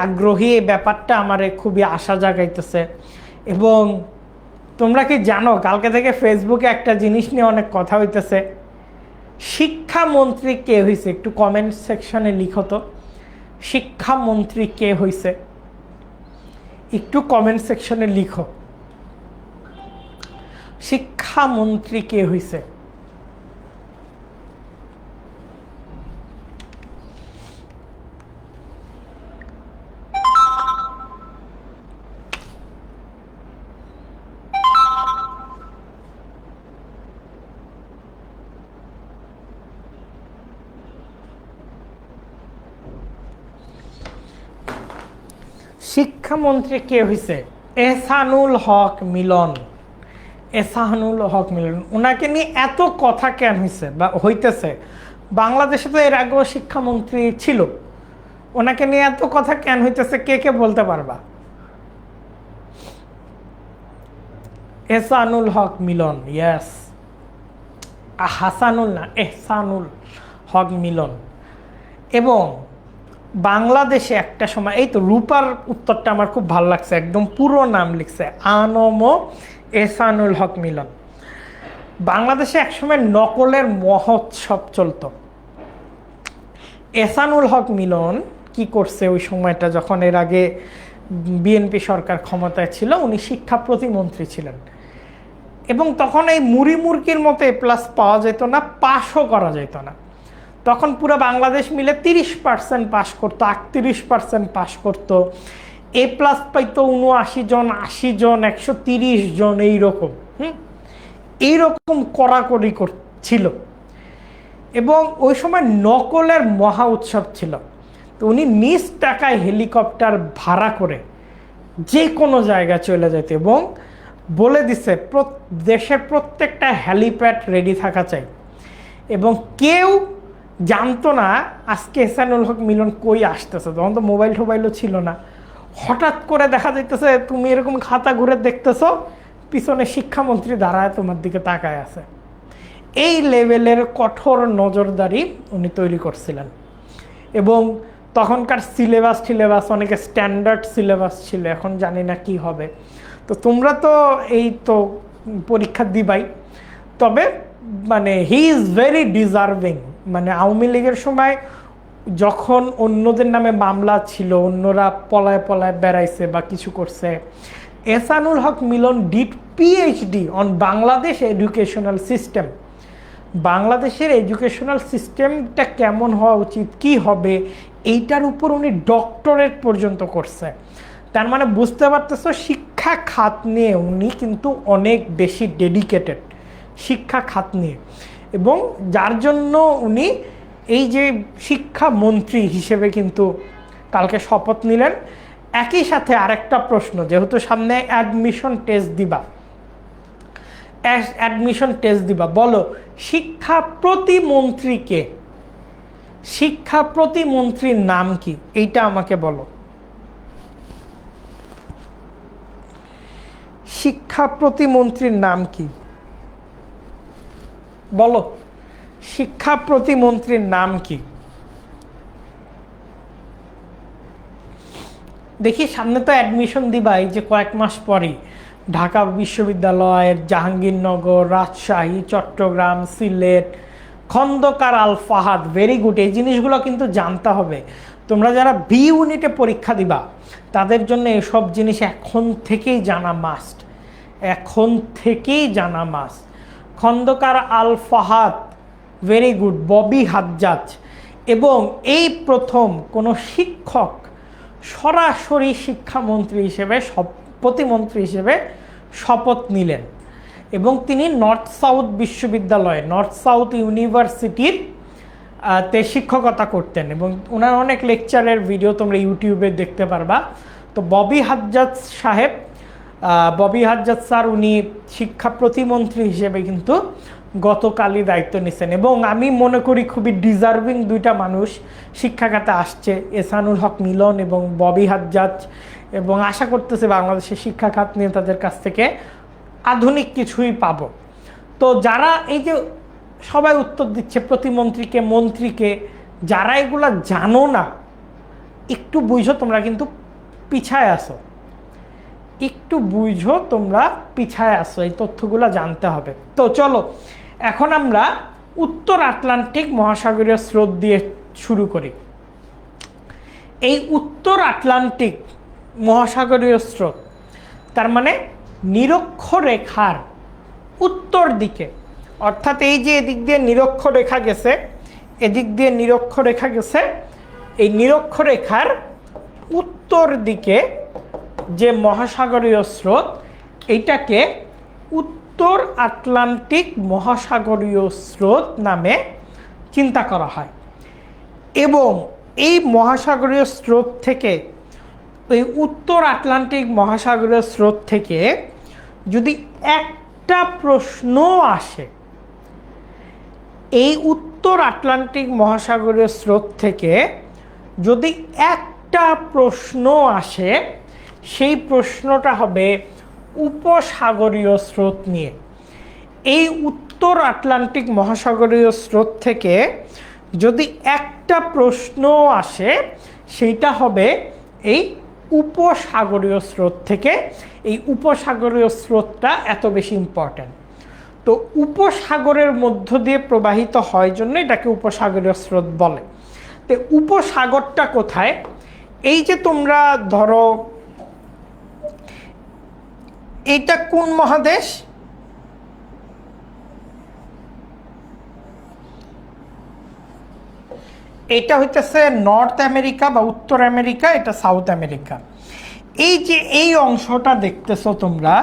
আগ্রহী এই ব্যাপারটা আমার খুবই আশা জাগাইতেছে। এবং তোমরা কি জানো কালকে থেকে ফেসবুকে একটা জিনিস নিয়ে অনেক কথা হইতেছে, শিক্ষামন্ত্রী কে হয়েছে? একটু কমেন্ট সেকশনে লিখো তো, শিক্ষামন্ত্রী কে হয়েছে? একটু কমেন্ট সেকশনে লিখো, শিক্ষামন্ত্রী কে হয়েছে? শিক্ষামন্ত্রী কে হয়েছে? এহসানুল হক মিলন। এহসানুল হক মিলন, ওনাকে নিয়ে এত কথা কেন হয়েছে বা হইতেছে? বাংলাদেশে তো এর আগেও শিক্ষামন্ত্রী ছিল, ওনাকে নিয়ে এত কথা কেন হইতেছে? কে কে বলতে পারবা? এহসানুল হক মিলন, ইয়েস, হাসানুল না, এহসানুল হক মিলন। এবং বাংলাদেশে একটা সময়, এই তো রূপার উত্তরটা আমার খুব ভালো লাগছে, একদম পুরো নাম লিখছে, আনম এহসানুল হক মিলন। বাংলাদেশে একসময় নকলের মহোৎসব চলতো। এহসানুল হক মিলন কি করছে ওই সময়টা, যখন এর আগে বিএনপি সরকার ক্ষমতায় ছিল, উনি শিক্ষা প্রতিমন্ত্রী ছিলেন। এবং তখন এই মুড়ি মুরগির মতো প্লাস পাওয়া যেত না, পাশও করা যেত না। তখন পুরো বাংলাদেশ মিলে 30% পাস করতো, 38% পাস করতো, A+ পাইতো 79 জন, 80 জন, 130 জন, এইরকম এইরকম কড়াকড়ি ছিল। এবং ওই সময় নকলের মহা উৎসব ছিল। তো উনি নিজ টাকায় হেলিকপ্টার ভাড়া করে যে কোনো জায়গায় চলে যেত এবং বলে দিছে দেশের প্রত্যেকটা হ্যালিপ্যাড রেডি থাকা চাই। এবং কেউ জানতো না আজকে এহসানুল হক মিলন কই আসতেছে, তখন তো মোবাইল টোবাইলও ছিল না। হঠাৎ করে দেখা যাইতেছে তুমি এরকম খাতা ঘুরে দেখতেছো, পিছনে শিক্ষামন্ত্রী দাঁড়ায় তোমার দিকে তাকায় আছে। এই লেভেলের কঠোর নজরদারি উনি তৈরি করছিলেন। এবং তখনকার সিলেবাস অনেকে স্ট্যান্ডার্ড সিলেবাস ছিল, এখন জানি না কি হবে। তো তোমরা তো এই তো পরীক্ষা দিবাই, তবে মানে হি ইজ ভেরি ডিজার্ভিং। মানে আওয়ামী লীগের সময় যখন অন্যদের নামে মামলা ছিল, অন্যরা পলায় পলায় বেড়াইছে বা কিছু করছে, Ehsanul Haque Milon did PhD on Bangladesh educational system. বাংলাদেশের এডুকেশনাল সিস্টেমটা কেমন হওয়া উচিত, কি হবে, এইটার উপর উনি ডক্টরেট পর্যন্ত করছে। তার মানে বুঝতে পারতেছো শিক্ষা খাত নিয়ে উনি কিন্তু অনেক বেশি ডেডিকেটেড, শিক্ষা খাত নিয়ে। এবং যার জন্য উনি এই যে শিক্ষামন্ত্রী হিসেবে কিন্তু কালকে শপথ নিলেন। একই সাথে আরেকটা প্রশ্ন, যেহেতু সামনে অ্যাডমিশন টেস্ট দিবা, বলো শিক্ষা প্রতিমন্ত্রীকে, শিক্ষা প্রতিমন্ত্রীর নাম কি, এইটা আমাকে বলো। শিক্ষা প্রতিমন্ত্রীর নাম কি বলো, শিক্ষা প্রতিমন্ত্রীর নাম কি? দেখি সামনে তো অ্যাডমিশন দিবা, এই যে কয়েক মাস পরেই ঢাকা বিশ্ববিদ্যালয়ের, জাহাঙ্গীরনগর, রাজশাহী, চট্টগ্রাম, সিলেট, খন্দকার আল ফাহাদ, ভেরি গুড। এই জিনিসগুলো কিন্তু জানতে হবে। তোমরা যারা বি ইউনিটে পরীক্ষা দিবা তাদের জন্য এসব জিনিস এখন থেকেই জানা মাস্ট, এখন থেকেই জানা মাস্ট। খন্দকার আল ফাহাদ, ভেরি গুড। ববি হাজ্জাজ, এবং এই প্রথম কোনো শিক্ষক সরাসরি শিক্ষামন্ত্রী হিসেবে, প্রতিমন্ত্রী হিসেবে শপথ নিলেন, এবং তিনি নর্থ সাউথ বিশ্ববিদ্যালয়ে, নর্থ সাউথ ইউনিভার্সিটির তে শিক্ষকতা করতেন, এবং ওনার অনেক লেকচারের ভিডিও তোমরা ইউটিউবে দেখতে পারবা। তো ববি হাজ্জাজ সাহেব, ববি হাজ্জাজ স্যার, উনি শিক্ষা প্রতিমন্ত্রী হিসেবে কিন্তু গতকালই দায়িত্ব নিচ্ছেন, এবং আমি মনে করি খুবই ডিজার্ভিং দুইটা মানুষ শিক্ষাখাতে আসছে, এহসানুল হক মিলন এবং ববি হাজ্জাজ, এবং আশা করতেছে বাংলাদেশের শিক্ষাখাত নিয়ে তাদের কাছ থেকে আধুনিক কিছুই পাবো। তো যারা এই যে সবাই উত্তর দিচ্ছে প্রতিমন্ত্রীকে, মন্ত্রীকে, যারা এগুলা জানো না, একটু বুঝো তোমরা কিন্তু পিছায় আসো, একটু বুঝো তোমরা পিছায় আসো, এই তথ্যগুলো জানতে হবে। তো চলো এখন আমরা উত্তর আটলান্টিক মহাসাগরীয় স্রোত দিয়ে শুরু করি। এই উত্তর আটলান্টিক মহাসাগরীয় স্রোত, তার মানে নিরক্ষরেখার উত্তর দিকে, অর্থাৎ এই যে এদিক দিয়ে নিরক্ষরেখা গেছে, এদিক দিয়ে নিরক্ষরেখা গেছে, এই নিরক্ষরেখার উত্তর দিকে যে মহাসাগরীয় স্রোত, এইটাকে উত্তর আটলান্টিক মহাসাগরীয় স্রোত নামে চিন্তা করা হয়। এবং এই মহাসাগরীয় স্রোত থেকে, এই উত্তর আটলান্টিক মহাসাগরীয় স্রোত থেকে যদি একটা প্রশ্ন আসে, এই উত্তর আটলান্টিক মহাসাগরীয় স্রোত থেকে যদি একটা প্রশ্ন আসে, সেই প্রশ্নটা হবে উপসাগরীয় স্রোত নিয়ে। এই উত্তর আটলান্টিক মহাসাগরীয় স্রোত থেকে যদি একটা প্রশ্ন আসে, সেইটা হবে এই উপসাগরীয় স্রোত থেকে। এই উপসাগরীয় স্রোতটা এত বেশি ইম্পর্ট্যান্ট। তো উপসাগরের মধ্য দিয়ে প্রবাহিত হয় জন্য এটাকে উপসাগরীয় স্রোত বলে। তো উপসাগরটা কোথায়? এই যে তোমরা ধরো, এটা কোন মহাদেশ? এটা হইতেছে নর্থ আমেরিকা বা উত্তর আমেরিকা, এটা সাউথ আমেরিকা। এই যে এই অংশটা দেখতেছো তোমরা,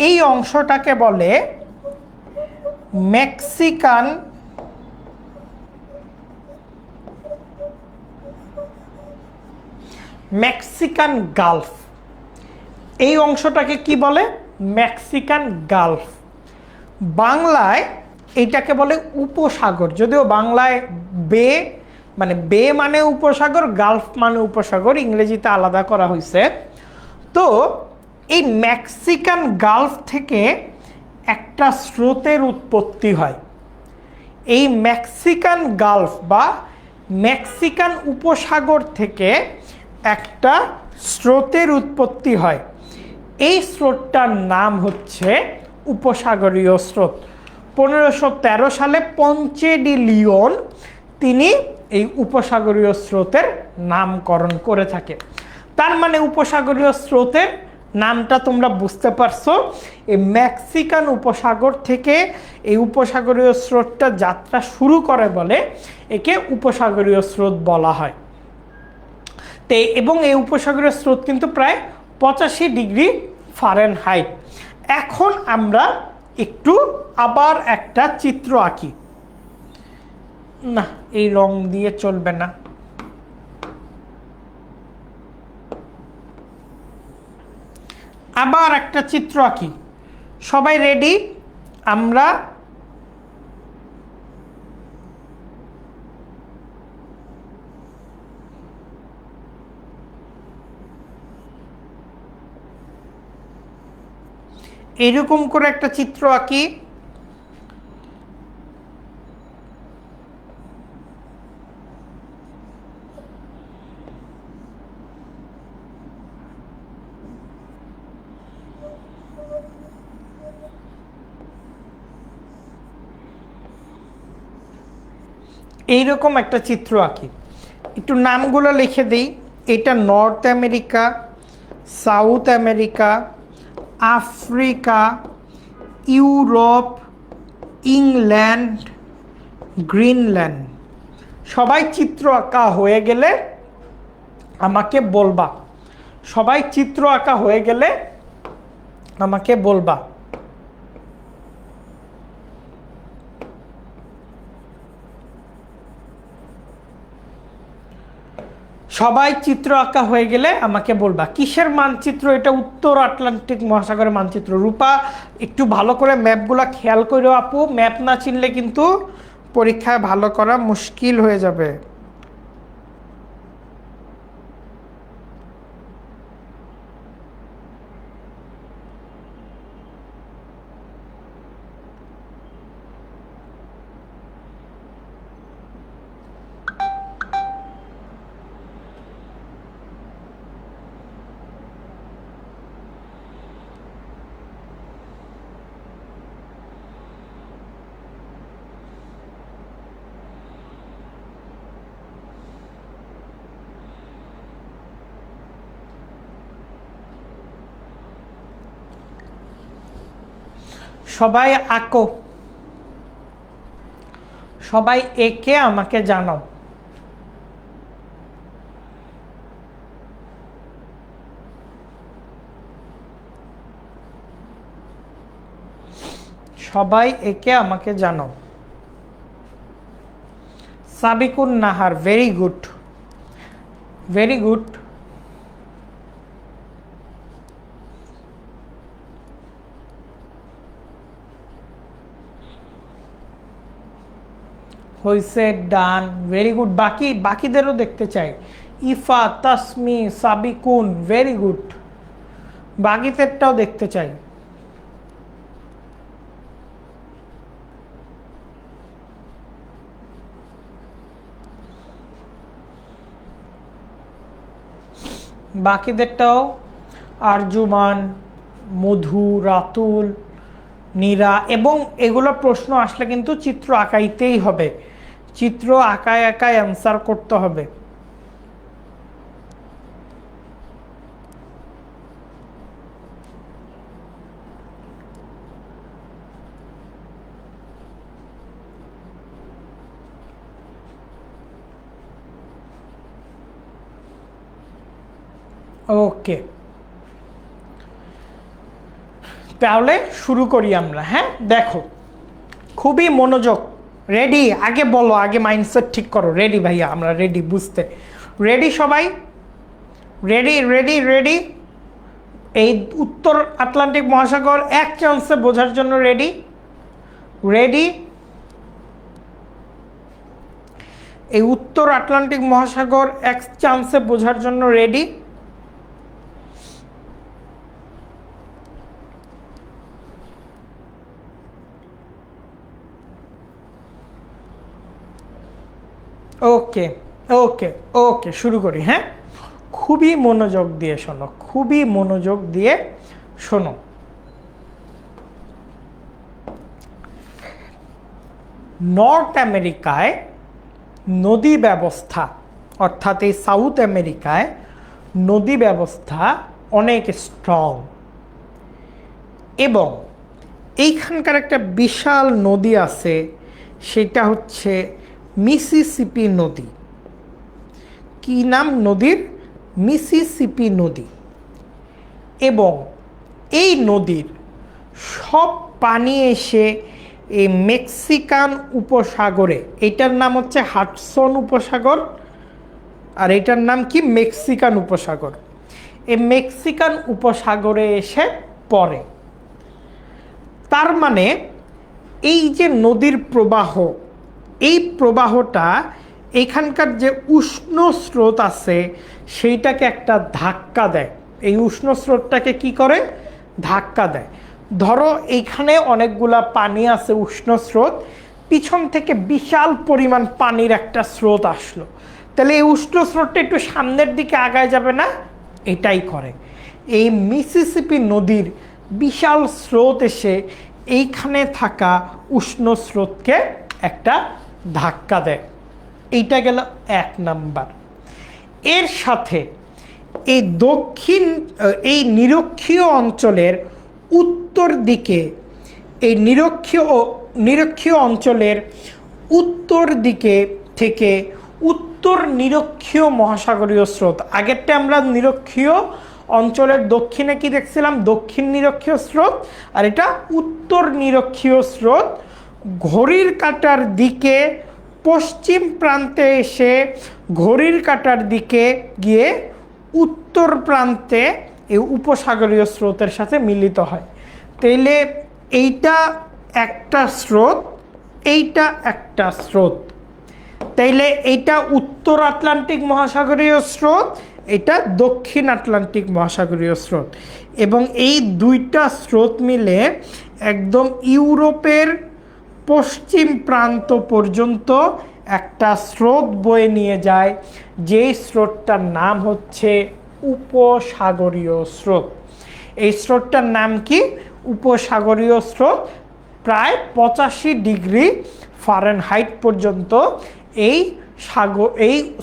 এই অংশটাকে বলে মেক্সিকান গালফ। এই অংশটাকে কি বলে? Mexican Gulf. বাংলায় এইটাকে বলে উপসাগর, যদিও বাংলায় বে মানে উপসাগর, গালফ মানে উপসাগর, ইংরেজিতে আলাদা করা হয়েছে। তো এই মেক্সিকান গালফ থেকে একটা স্রোতের উৎপত্তি হয়। এই মেক্সিকান গালফ বা মেক্সিকান উপসাগর থেকে একটা স্রোতের উৎপত্তি হয়। এই স্রোতটার নাম হচ্ছে উপসাগরীয় স্রোত। 1513 সালে পঞ্চে ডি লিওন তিনি এই উপসাগরীয় স্রোতের নামকরণ করে থাকে। তার মানে উপসাগরীয় স্রোতের নামটা তোমরা বুঝতে পারছো। এই মেক্সিকান উপসাগর থেকে এই উপসাগরীয় স্রোতটা যাত্রা শুরু করে বলে একে উপসাগরীয় স্রোত বলা হয়। এবং এই উপসাগরীয় স্রোত কিন্তু প্রায় 85 ডিগ্রি ফারেনহাইট। এখন আমরা একটু আবার একটা চিত্র আঁকি। না, এই রং দিয়ে চলবে না। আবার একটা চিত্র আঁকি। সবাই রেডি? আমরা এরকম করে একটা চিত্র আঁকি। এইরকম একটা চিত্র আঁকি। একটু নামগুলো লিখে দিই। এটা north America, south America, Africa, Europe, England, Greenland. সবাই চিত্র আঁকা হয়ে গেলে আমাকে বলবা। সবাই চিত্র আঁকা হয়ে গেলে আমাকে বলবা। সবাই চিত্র আঁকা হয়ে গেলে আমাকে বলবা। কিসের মানচিত্র এটা? উত্তর আটলান্টিক মহাসাগরের মানচিত্র। রূপা একটু ভালো করে ম্যাপগুলা খেয়াল করে আপু, ম্যাপ না চিনলে কিন্তু পরীক্ষায় ভালো করা মুশকিল হয়ে যাবে। সবাই আঁকো, সবাই এঁকে আমাকে জানাও। সবাই এঁকে আমাকে জানাও। Sabikun Nahar, very good, very good. হয়েছে, ডান, ভেরি গুড। বাকিদেরও দেখতে চাই। Ifa, Tasmi, Sabikun, very good. বাকিদেরটাও দেখতে চাই। বাকিদেরটাও, আরজুমান, মধু, রাতুল, নীরা। এবং এগুলো প্রশ্ন আসলে কিন্তু চিত্র আঁকাইতেই হবে, চিত্র আঁকায় আঁকায় অ্যান্সার করতে হবে। ওকে, তাহলে শুরু করি আমরা। হ্যাঁ, দেখো খুবই মনোযোগ। রেডি? আগে বলো, আগে মাইন্ডসেট ঠিক করো। রেডি ভাইয়া? আমরা রেডি, বুঝতে রেডি সবাই? Ready ready ready. এই উত্তর আটলান্টিক মহাসাগর এক চান্সে বোঝার জন্য রেডি? রেডি? এই উত্তর আটলান্টিক মহাসাগর এক চান্সে বোঝার জন্য রেডি? ওকে ওকে ওকে, শুরু করি। হ্যাঁ, খুবই মনোযোগ দিয়ে শোনো, খুবই মনোযোগ দিয়ে শোনো। নর্থ আমেরিকায় নদী ব্যবস্থা, অর্থাৎ এই সাউথ আমেরিকায় নদী ব্যবস্থা অনেক স্ট্রং, এবং এইখানকার একটা বিশাল নদী আছে, সেটা হচ্ছে মিসিসিপি নদী। কি নাম নদীর? মিসিসিপি নদী। এবং এই নদীর সব পানি এসে এই মেক্সিকান উপসাগরে, এটার নাম হচ্ছে হাডসন উপসাগর, আর এটার নাম কি? মেক্সিকান উপসাগর। এই মেক্সিকান উপসাগরে এসে পড়ে। তার মানে এই যে নদীর প্রবাহ, এই প্রবাহটা এখানকার যে উষ্ণ স্রোত আছে সেইটাকে একটা ধাক্কা দেয়। এই উষ্ণ স্রোতটাকে কি করে? ধাক্কা দেয়। ধরো এইখানে অনেকগুলা পানি আছে, উষ্ণ স্রোত, পিছন থেকে বিশাল পরিমাণ পানির একটা স্রোত আসলো, তাহলে এই উষ্ণ স্রোতটা একটু সামনের দিকে আগায় যাবে না? এটাই করে। এই মিসিসিপি নদীর বিশাল স্রোত এসে এইখানে থাকা উষ্ণ স্রোতকে একটা ধাক্কা দেয়। এইটা গেল 1 নাম্বার। এর সাথে এই এই নিরক্ষীয় অঞ্চলের উত্তর দিকে, এই নিরক্ষীয় অঞ্চলের উত্তর দিকে থেকে উত্তর নিরক্ষীয় মহাসাগরীয় স্রোত, আগেরটা আমরা নিরক্ষীয় অঞ্চলের দক্ষিণে কি দেখছিলাম, দক্ষিণ নিরক্ষীয় স্রোত, আর এটা উত্তর নিরক্ষীয় স্রোত ঘড়ির কাঁটার দিকে পশ্চিম প্রান্তে এসে ঘড়ির কাঁটার দিকে গিয়ে উত্তর প্রান্তে এই উপসাগরীয় স্রোতের সাথে মিলিত হয়। তাইলে এইটা একটা স্রোত, এইটা একটা স্রোত। তাইলে এইটা উত্তর আটলান্টিক মহাসাগরীয় স্রোত, এটা দক্ষিণ আটলান্টিক মহাসাগরীয় স্রোত, এবং এই দুইটা স্রোত মিলে একদম ইউরোপের পশ্চিম প্রান্ত পর্যন্ত একটা স্রোত বয়ে নিয়ে যায়, যেই স্রোতটার নাম হচ্ছে উপসাগরীয় স্রোত। এই স্রোতটার নাম কি? উপসাগরীয় স্রোত। প্রায় 85 ডিগ্রি ফারেনহাইট পর্যন্ত এই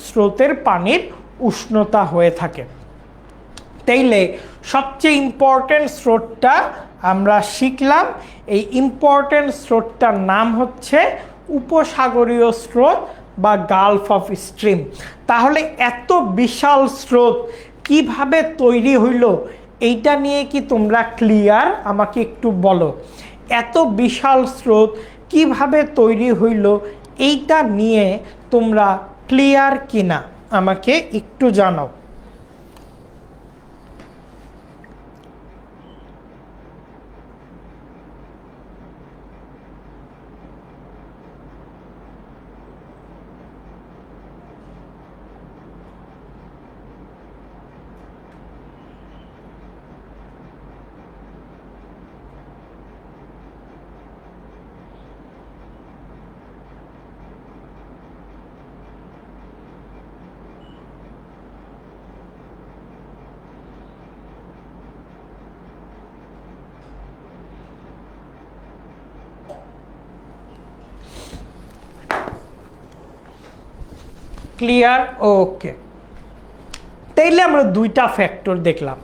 স্রোতের পানির উষ্ণতা হয়ে থাকে। তাইলে সবচেয়ে ইম্পর্টেন্ট স্রোতটা আমরা শিখলাম, এই ইম্পর্টেন্ট স্রোতটার নাম হচ্ছে উপসাগরীয় স্রোত বা গালফ অফ স্ট্রিম। তাহলে এত বিশাল স্রোত কিভাবে তৈরি হইল, এইটা নিয়ে কি তোমরা ক্লিয়ার? আমাকে একটু বলো, এত বিশাল স্রোত কিভাবে তৈরি হইল এইটা নিয়ে তোমরা ক্লিয়ার কিনা আমাকে একটু জানাও। ক্লিয়ার? ওকে। তাইলে আমরা দুইটা ফ্যাক্টর দেখলাম,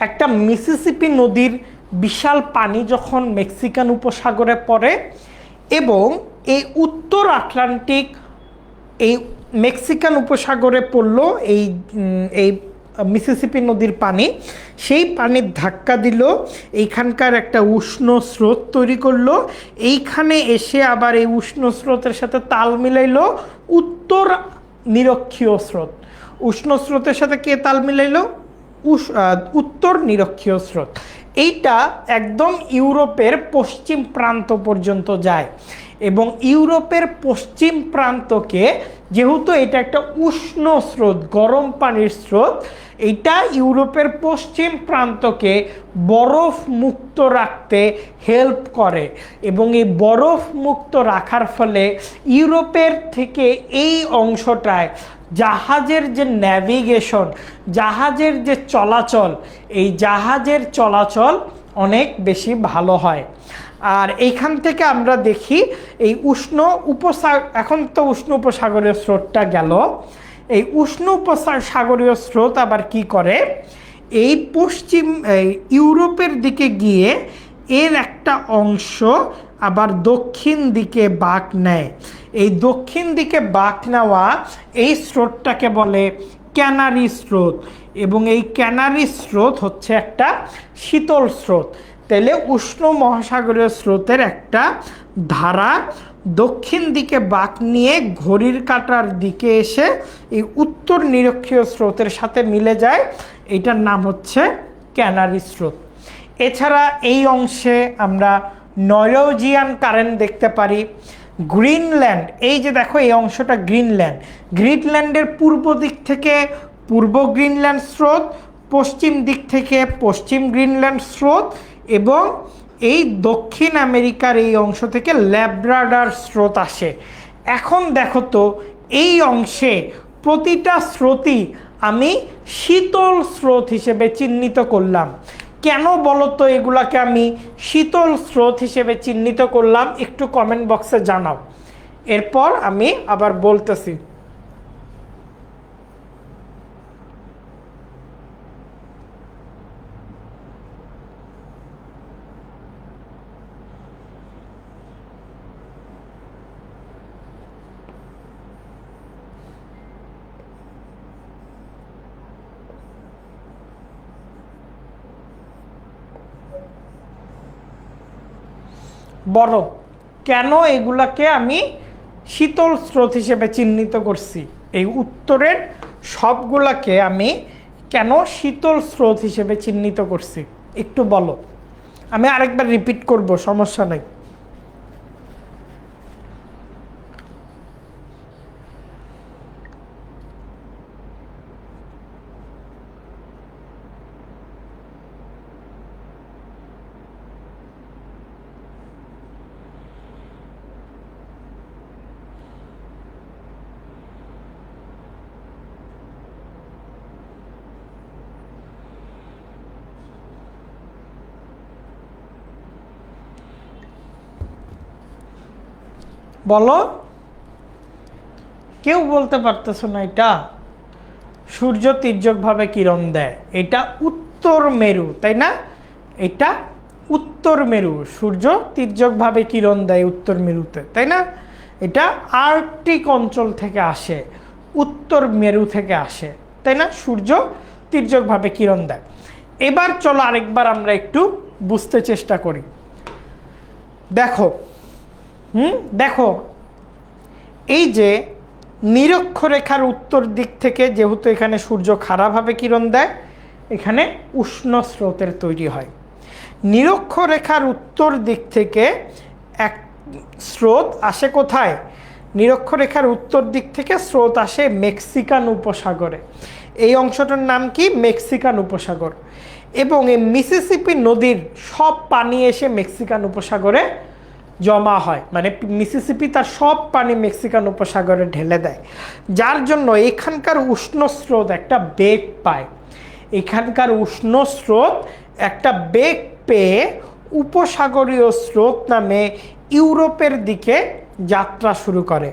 একটা মিসিসিপি নদীর বিশাল পানি যখন মেক্সিকান উপসাগরে পড়ে, এবং এই উত্তর আটলান্টিক এই মেক্সিকান উপসাগরে পড়লো এই মিসিসিপি নদীর পানি, সেই পানির ধাক্কা দিল, এইখানকার একটা উষ্ণ স্রোত তৈরি করলো, এইখানে এসে আবার এই উষ্ণ স্রোতের সাথে তাল মিলাইলো উত্তর নিরক্ষীয় স্রোত। উষ্ণ স্রোতের সাথে কে তাল মিলাইলো? উত্তর নিরক্ষীয় স্রোত। এইটা একদম ইউরোপের পশ্চিম প্রান্ত পর্যন্ত যায়, এবং ইউরোপের পশ্চিম প্রান্তকে, যেহেতু এটা একটা উষ্ণ স্রোত, গরম পানির স্রোত, এটা ইউরোপের পশ্চিম প্রান্তকে বরফ মুক্ত রাখতে হেল্প করে, এবং এই বরফ মুক্ত রাখার ফলে ইউরোপের থেকে এই অংশটায় জাহাজের যে ন্যাভিগেশন, জাহাজের যে চলাচল, এই জাহাজের চলাচল অনেক বেশি ভালো হয়। আর এইখান থেকে আমরা দেখি এই উষ্ণ এখন তো উষ্ণ উপসাগরীয় স্রোতটা গেল, এই উষ্ণ উপসাগরীয় স্রোত আবার কি করে, এই ইউরোপের দিকে গিয়ে এর একটা অংশ আবার দক্ষিণ দিকে বাঁক নেয়। এই দক্ষিণ দিকে বাঁক নেওয়া এই স্রোতটাকে বলে ক্যানারি স্রোত, এবং এই ক্যানারি স্রোত হচ্ছে একটা শীতল স্রোত। তাহলে উষ্ণ মহাসাগরীয় স্রোতের একটা ধারা দক্ষিণ দিকে বাঁক নিয়ে ঘড়ির কাঁটার দিকে এসে এই উত্তর নিরক্ষীয় স্রোতের সাথে মিলে যায়, এইটার নাম হচ্ছে ক্যানারি স্রোত। এছাড়া এই অংশে আমরা নরওয়েজিয়ান কারেন্ট দেখতে পারি। গ্রিনল্যান্ড, এই যে দেখো এই অংশটা গ্রিনল্যান্ড, গ্রিনল্যান্ডের পূর্ব দিক থেকে পূর্ব গ্রিনল্যান্ড স্রোত, পশ্চিম দিক থেকে পশ্চিম গ্রিনল্যান্ড স্রোত, এবং এই দক্ষিণ আমেরিকার এই অংশ থেকে ল্যাব্রাডর স্রোত আসে। এখন দেখো তো এই অংশে প্রতিটা স্রোতই আমি শীতল স্রোত হিসেবে চিহ্নিত করলাম। কেন বলো তো এগুলাকে আমি শীতল স্রোত হিসেবে চিহ্নিত করলাম? একটু কমেন্ট বক্সে জানাও, এরপর আমি আবার বলতেছি। বরফ। কেন এগুলাকে আমি শীতল স্রোত হিসেবে চিহ্নিত করছি? এই উত্তরের সবগুলাকে আমি কেন শীতল স্রোত হিসেবে চিহ্নিত করছি একটু বলো। আমি আরেকবার রিপিট করব, সমস্যা নাই। বলো, কেউ বলতে পারতেছ না? এটা সূর্য তির্যকভাবে কিরণ দেয়, এটা উত্তর মেরু, তাই না? এটা উত্তর মেরু, সূর্য তির্যকভাবে কিরণ দেয় উত্তর মেরুতে, তাই না? এটা আর্কটিক অঞ্চল থেকে আসে, উত্তর মেরু থেকে আসে, তাই না? সূর্য তির্যকভাবে কিরণ দেয়। এবার চলো আরেকবার আমরা একটু বুঝতে চেষ্টা করি। দেখো, দেখো, এই যে নিরক্ষরেখার উত্তর দিক থেকে যেহেতু এখানে সূর্য খাড়াভাবে কিরণ দেয়, এখানে উষ্ণ স্রোতের তৈরি হয়। নিরক্ষরেখার উত্তর দিক থেকে এক স্রোত আসে কোথায়? নিরক্ষরেখার উত্তর দিক থেকে স্রোত আসে মেক্সিকান উপসাগরে। এই অংশটার নাম কি? মেক্সিকান উপসাগর। এবং এই মিসিসিপি নদীর সব পানি এসে মেক্সিকান উপসাগরে জমা হয়, মানে মিসিসিপি তার সব পানি মেক্সিকান উপসাগরে ঢেলে দেয়, যার জন্য এখানকার উষ্ণ স্রোত একটা বেগ পায়। এখানকার উষ্ণ স্রোত একটা বেগ পেয়ে উপসাগরীয় স্রোত নামে ইউরোপের দিকে যাত্রা শুরু করে।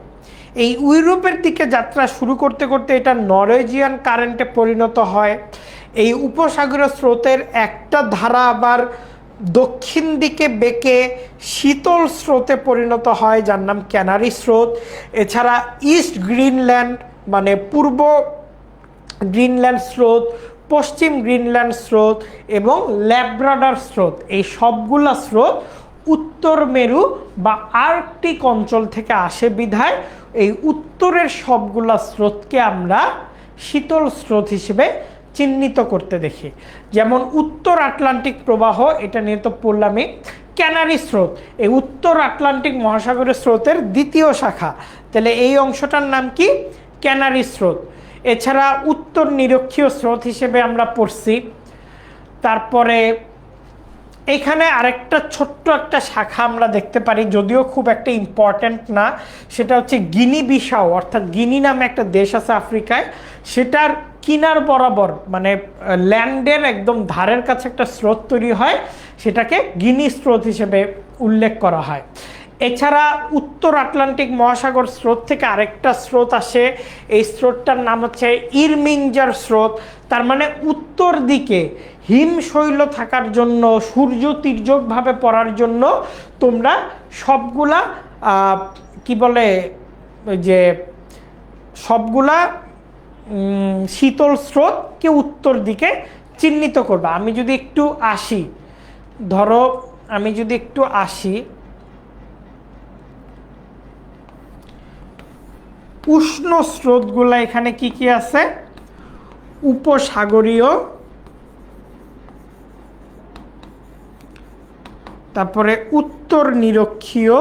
এই ইউরোপের দিকে যাত্রা শুরু করতে করতে এটা নরওয়েজিয়ান কারেন্টে পরিণত হয়। এই উপসাগরীয় স্রোতের একটা ধারা আবার দক্ষিণ দিকে বেঁকে শীতল স্রোতে পরিণত হয়, যার নাম ক্যানারি স্রোত। এছাড়া ইস্ট গ্রিনল্যান্ড মানে পূর্ব গ্রিনল্যান্ড স্রোত, পশ্চিম গ্রিনল্যান্ড স্রোত এবং ল্যাব্রাডর স্রোত, এই সবগুলা স্রোত উত্তর মেরু বা আর্কটিক অঞ্চল থেকে আসে বিধায় এই উত্তরের সবগুলা স্রোতকে আমরা শীতল স্রোত হিসেবে চিহ্নিত করতে দেখি। যেমন উত্তর আটলান্টিক প্রবাহ, এটা নিয়ে তো পড়লামই। ক্যানারি স্রোত, এই উত্তর আটলান্টিক মহাসাগরের স্রোতের দ্বিতীয় শাখা, তাহলে এই অংশটার নাম কি? ক্যানারি স্রোত। এছাড়া উত্তর নিরক্ষীয় স্রোত হিসেবে আমরা পড়ছি। তারপরে এখানে আরেকটা ছোট্ট একটা শাখা আমরা দেখতে পারি, যদিও খুব একটা ইম্পর্ট্যান্ট না, সেটা হচ্ছে গিনি বিসাও, অর্থাৎ গিনি নামে একটা দেশ আছে আফ্রিকায়, সেটার কিনার বরাবর মানে ল্যান্ডের একদম ধারের কাছে একটা স্রোত তৈরি হয়, সেটাকে গিনি স্রোত হিসেবে উল্লেখ করা হয়। এছাড়া উত্তর আটলান্টিক মহাসাগর স্রোত থেকে আরেকটা স্রোত আসে, এই স্রোতটার নাম হচ্ছে ইরমিঞ্জার স্রোত। তার মানে উত্তর দিকে হিমশৈল থাকার জন্য, সূর্য তির্যকভাবে পড়ার জন্য তোমরা সবগুলা কি বলে যে সবগুলা শীতল স্রোতকে উত্তর দিকে চিহ্নিত করবা। আমি যদি একটু আসি, ধরো আমি যদি একটু আসি, উষ্ণ স্রোতগুলা এখানে কি কি আছে? উপসাগরীয়, তারপরে উত্তর নিরক্ষীয়,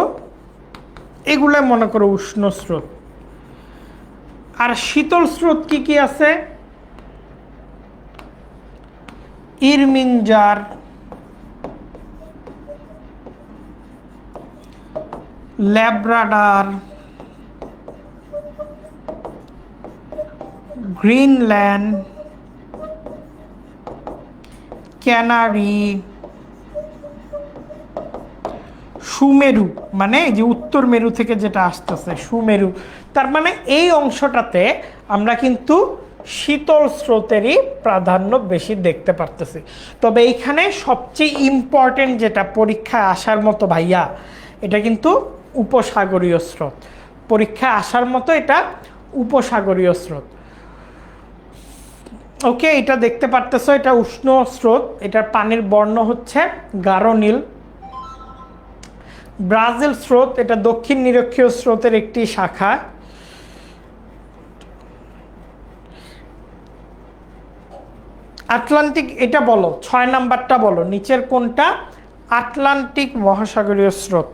এগুলো মনে করো উষ্ণ স্রোত। আর শীতল স্রোত কি কি আছে? ইরমিঞ্জার, ল্যাব্রাডর, গ্রিনল্যান্ড, ক্যানারি, সুমেরু, মানে যে উত্তর মেরু থেকে যেটা আসতেছে সুমেরু। তার মানে এই অংশটাতে আমরা কিন্তু শীতল স্রোতেরই প্রাধান্য বেশি দেখতে পারতেছি। তবে এইখানে সবচেয়ে ইম্পর্টেন্ট যেটা পরীক্ষায় আসার মতো ভাইয়া, এটা কিন্তু উপসাগরীয় স্রোত। পরীক্ষায় আসার মতো এটা উপসাগরীয় স্রোত। ওকে, এটা দেখতে পারতেছো, এটা উষ্ণ স্রোত, এটার পানির বর্ণ হচ্ছে গাঢ় নীল। ব্রাজিল স্রোত, এটা দক্ষিণ নিরক্ষীয় স্রোতের একটি শাখা। আটলান্টিক, এটা বলো 6 নাম্বারটা বলো, নিচের কোনটা আটলান্টিক মহাসাগরীয় স্রোত?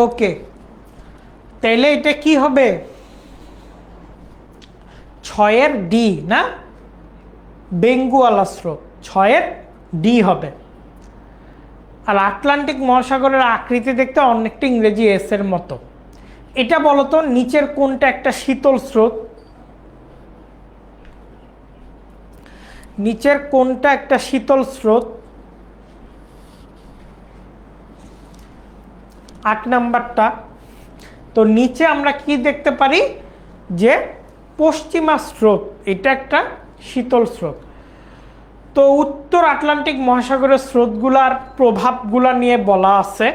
ওকে, তাহলে এটা কি হবে? 6-এর ডি না, বেঙ্গুয়ালা স্রোত 6-এর ডি হবে। আর আটলান্টিক মহাসাগরের আকৃতি দেখতে অনেকটা ইংরেজি এস এর মতো। এটা বলতো নিচের কোনটা একটা শীতল স্রোত? নিচের কোনটা একটা শীতল স্রোত? 8 নাম্বারটা। তো নিচে আমরা কি দেখতে পারি যে পশ্চিমা স্রোত, এটা একটা শীতল স্রোত। তো উত্তর আটলান্টিক মহাসাগরের স্রোতগুলার প্রভাবগুলা নিয়ে বলা আছে,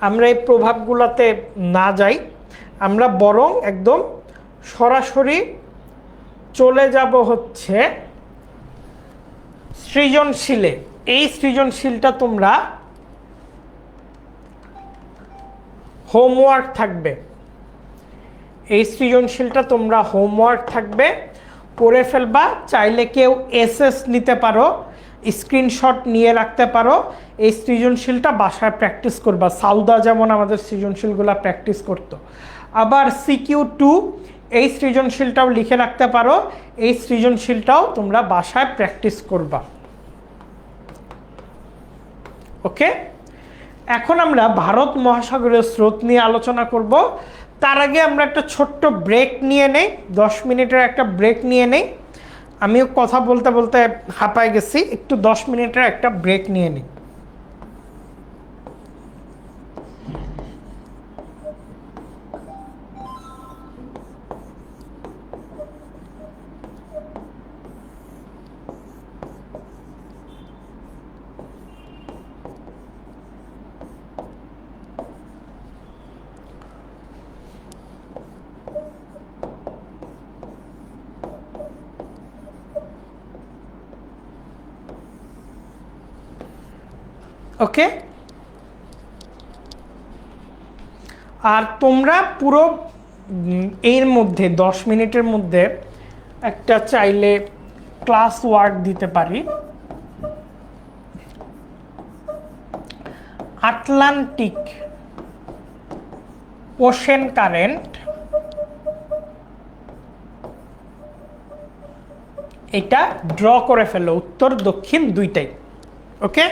আমরা এই প্রভাবগুলাতে না যাই, আমরা বরং একদম সরাসরি চলে যাব হচ্ছে সৃজনশীলে। এই সৃজনশীলটা তোমরা হোমওয়ার্ক থাকবে, এই সৃজনশীলটা তোমরা হোমওয়ার্ক থাকবে, করে ফেলবা। চাইলে কেউ এসএস নিতে পারো, স্ক্রিনশট নিয়ে রাখতে পারো, এই সৃজনশীলটা বাসায় প্র্যাকটিস করবা। সাউদা যেমন আমাদের সৃজনশীলগুলো প্র্যাকটিস করতো। আবার সিকিউ2 এই সৃজনশীলটাও লিখে রাখতে পারো, এই সৃজনশীলটাও তোমরা বাসায় প্র্যাকটিস করবা। ওকে, এখন আমরা ভারত মহাসাগরীয় স্রোত নিয়ে আলোচনা করব। তার আগে আমরা একটা ছোট্ট ব্রেক নিয়ে নেই, 10 মিনিটের একটা ব্রেক নিয়ে নেই। আমিও কথা বলতে বলতে হাঁপায় গেছি, একটু 10 মিনিটের একটা ব্রেক নিয়ে নিই। ওকে, আর তোমরা পুরো এর মধ্যে 10 মিনিটের মধ্যে একটা চাইলে ক্লাস ওয়ার্ক দিতে পারি। আটলান্টিক ওশেন কারেন্ট, এটা ড্র করে ফেলো উত্তর দক্ষিণ দুইটাই। ওকে,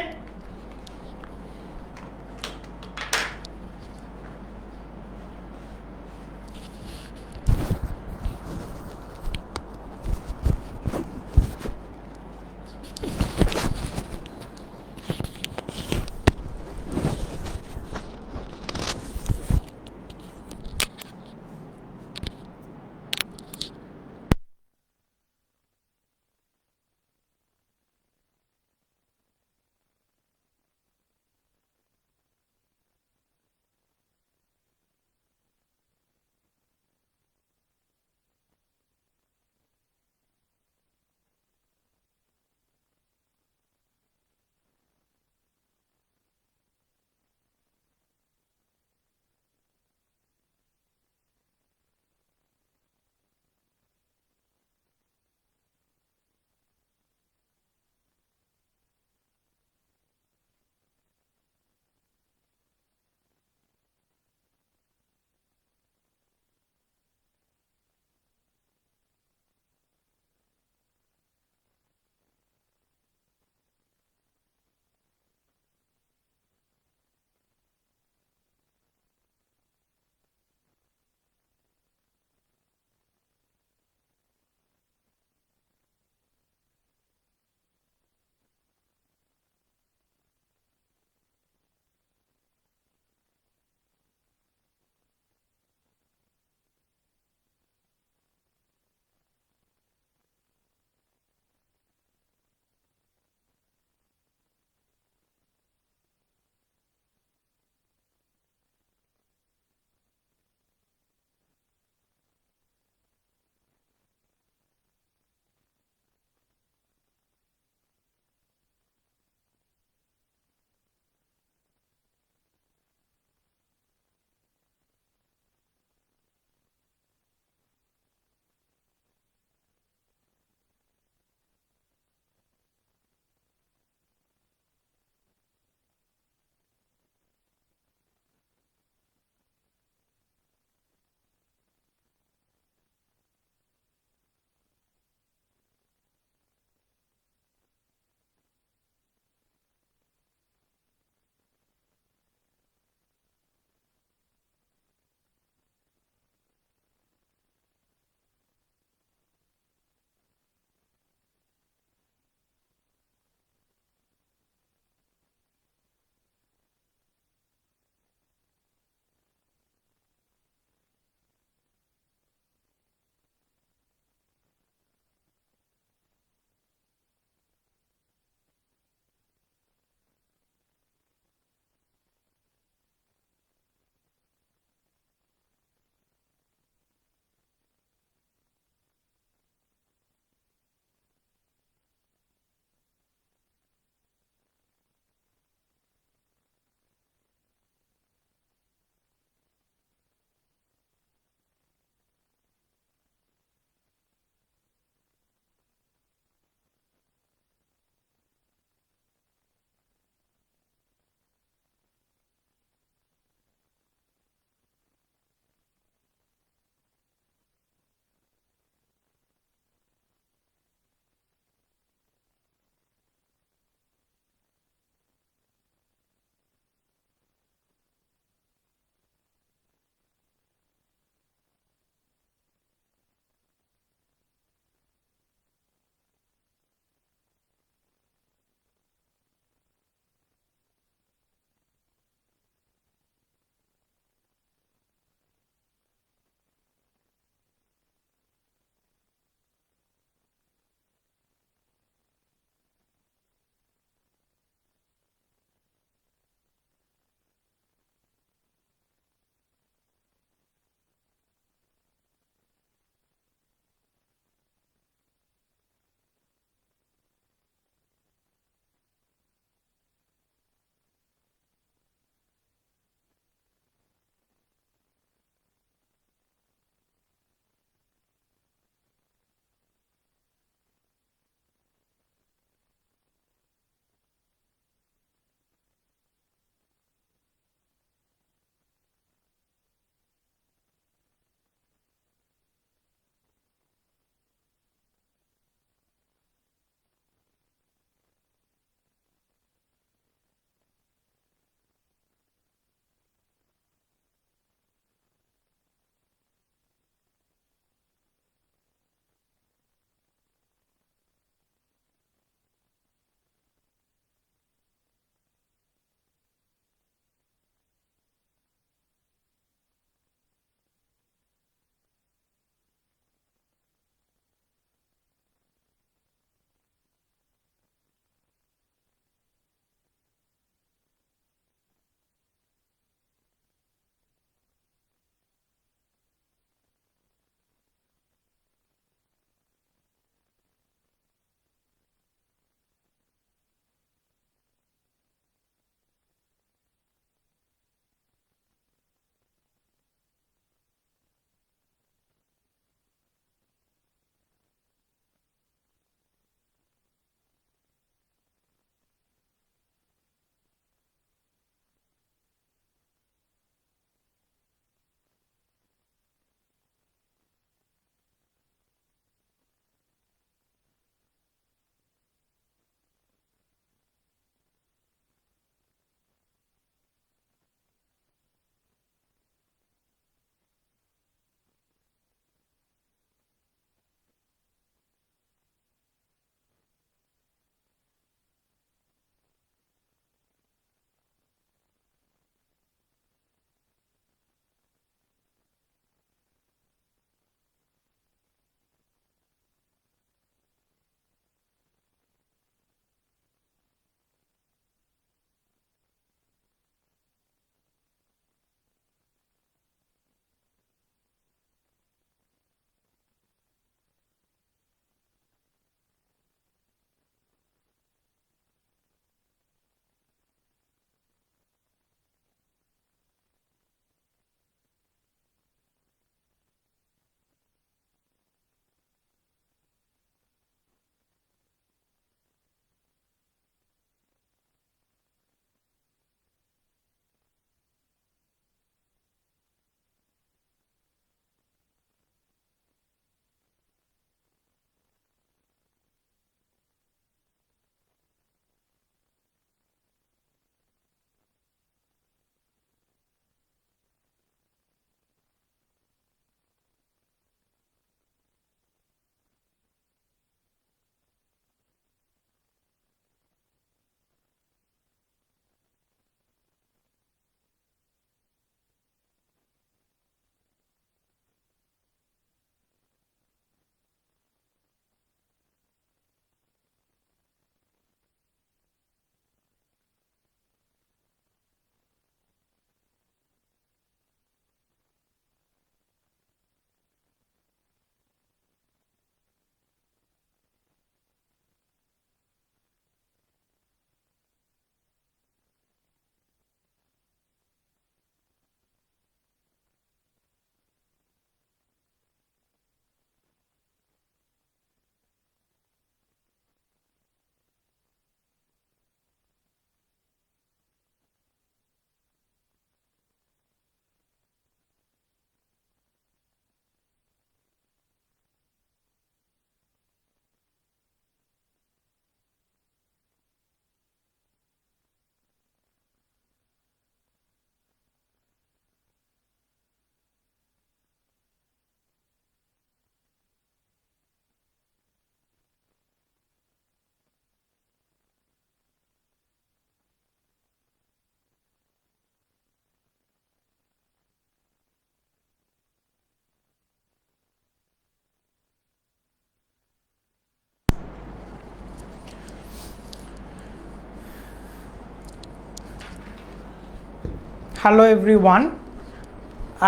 হ্যালো এভরিওয়ান,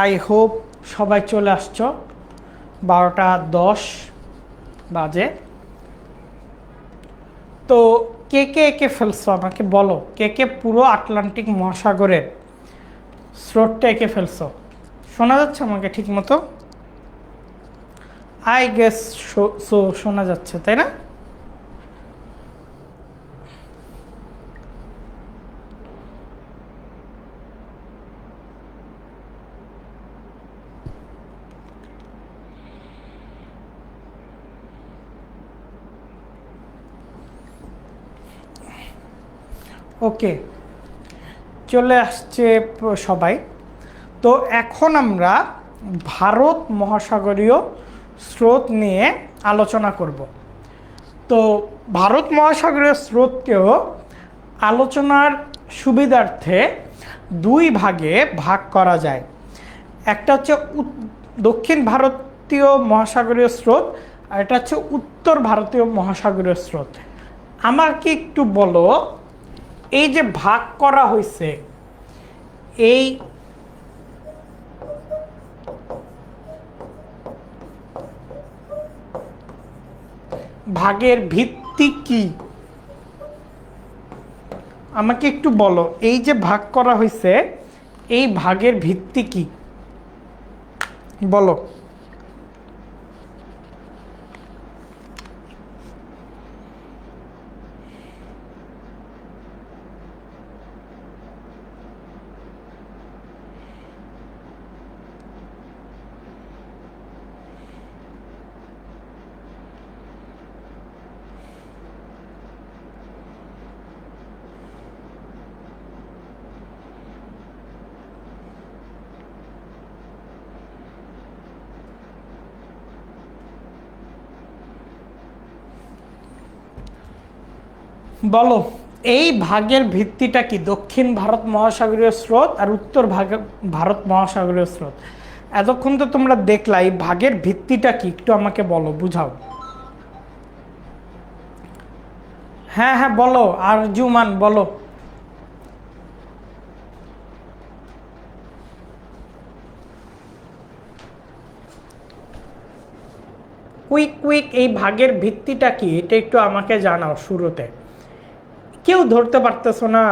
আই হোপ সবাই চলে আসছো। 12:10 বাজে। তো কে কে এঁকে ফেলছো আমাকে বলো, কে কে পুরো আটলান্টিক মহাসাগরের স্রোতটা এঁকে ফেলছো? শোনা যাচ্ছে আমাকে ঠিক মতো? আই গেস সো, শোনা যাচ্ছে তাই না? ওকে, চলে আসছে সবাই। তো এখন আমরা ভারত মহাসাগরীয় স্রোত নিয়ে আলোচনা করব। তো ভারত মহাসাগরীয় স্রোতকেও আলোচনার সুবিধার্থে দুই ভাগে ভাগ করা যায়। একটা হচ্ছে দক্ষিণ ভারতীয় মহাসাগরীয় স্রোত, আর এটা হচ্ছে উত্তর ভারতীয় মহাসাগরীয় স্রোত। আমাকে একটু বলো, এই যে ভাগ করা হয়েছে, এই ভাগের ভিত্তি কি? আমাকে একটু বলো, এই যে ভাগ করা হয়েছে এই ভাগের ভিত্তি কি বলো। বলো এই ভাগের ভিত্তিটা কি? দক্ষিণ ভারত মহাসাগরীয় স্রোত আর উত্তর ভারত মহাসাগরীয় স্রোত। এতক্ষণ তো তোমরা দেখলা, এই ভাগের ভিত্তিটা কি একটু আমাকে বলো, বুঝাও। হ্যাঁ হ্যাঁ বলো, আর জুমান বলো। কুইক কুইক, এই ভাগের ভিত্তিটা কি এটা একটু আমাকে জানাও শুরুতে। কেউ ধরতে পারতেছো না?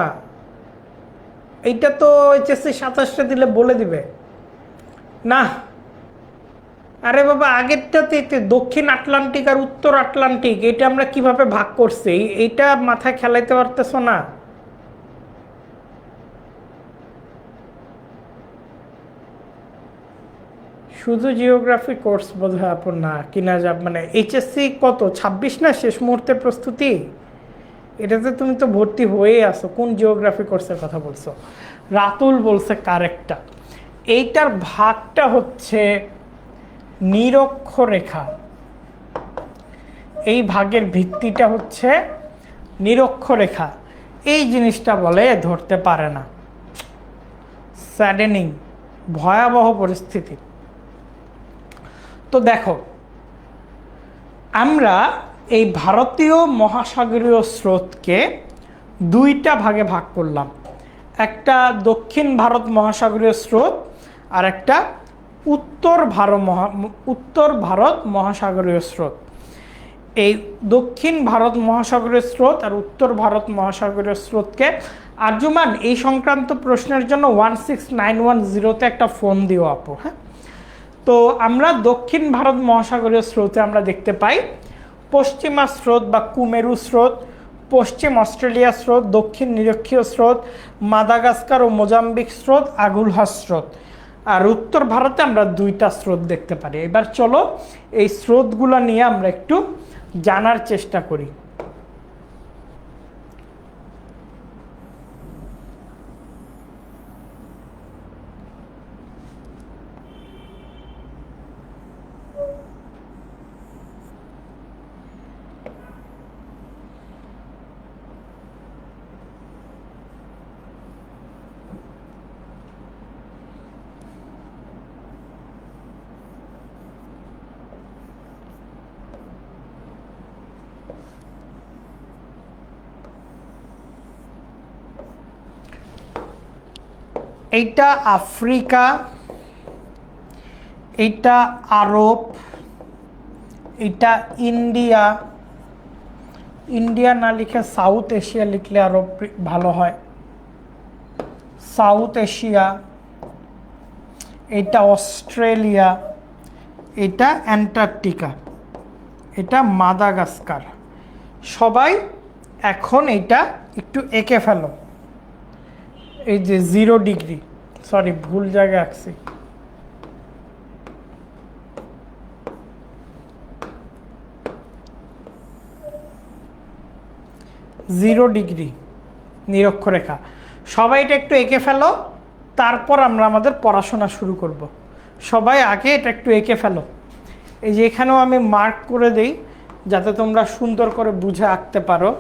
এইটা তো এইচএসসি 27টা দিলে বলে দিবে না। আরে বাবা, আগেরটাতে দক্ষিণ আটলান্টিক আর উত্তর আটলান্টিক, এটা আমরা কিভাবে ভাগ করছি এইটা মাথায় খেলাইতে পারতেছো না? শুধু জিওগ্রাফি কোর্স বোধ হয় আপন না কিনা যাব, মানে এইচএসসি কত 26 না শেষ মুহূর্তে প্রস্তুতি? এটাতে তুমি তো ভর্তি হয়ে আসো, কোন জিওগ্রাফি কোর্সের কথা বলছো? রাতুল বলছে কারেক্টটা। এইটার ভাগটা হচ্ছে নিরক্ষরেখা। এই ভাগের ভিত্তিটা হচ্ছে নিরক্ষরেখা। এই জিনিসটা বলে ধরতে পারে না। স্যাডেনিং, ভয়াবহ পরিস্থিতি। তো দেখো, আমরা এই ভারতীয় মহাসাগরীয় স্রোতকে দুইটা ভাগে ভাগ করলাম। একটা দক্ষিণ ভারত মহাসাগরীয় স্রোত আর একটা উত্তর ভারত মহাসাগরীয় স্রোত। এই দক্ষিণ ভারত মহাসাগরীয় স্রোত আর উত্তর ভারত মহাসাগরীয় স্রোতকে, আর্যমান এই সংক্রান্ত প্রশ্নের জন্য 16910-তে একটা ফোন দিও আপু। হ্যাঁ, তো আমরা দক্ষিণ ভারত মহাসাগরীয় স্রোতে আমরা দেখতে পাই পশ্চিমা স্রোত বা কুমেরু স্রোত, পশ্চিম অস্ট্রেলিয়া স্রোত, দক্ষিণ নিরক্ষীয় স্রোত, মাদাগাস্কার ও মোজাম্বিক স্রোত, আগুলহাস স্রোত। আর উত্তর ভারতে আমরা দুইটা স্রোত দেখতে পারি। এবার চলো এই স্রোতগুলো নিয়ে আমরা একটু জানার চেষ্টা করি। এইটা আফ্রিকা, এইটা আরব, এটা ইন্ডিয়া, ইন্ডিয়া না লিখে সাউথ এশিয়া লিখলে আরো ভালো হয়, সাউথ এশিয়া, এটা অস্ট্রেলিয়া, এটা অ্যান্টার্কটিকা, এটা মাদাগাস্কার। সবাই এখন এটা একটু এঁকে ফেলো। এই যে 0 ডিগ্রি, সরি ভুল জায়গায় আঁকছি, 0 ডিগ্রি নিরক্ষরেখা। সবাই এটা একটু এঁকে ফেলো, তারপর আমরা আমাদের পড়াশোনা শুরু করব। সবাই আগে এটা একটু এঁকে ফেলো। এই যে এখানেও আমি মার্ক করে দেই যাতে তোমরা সুন্দর করে বুঝে আঁকতে পারো।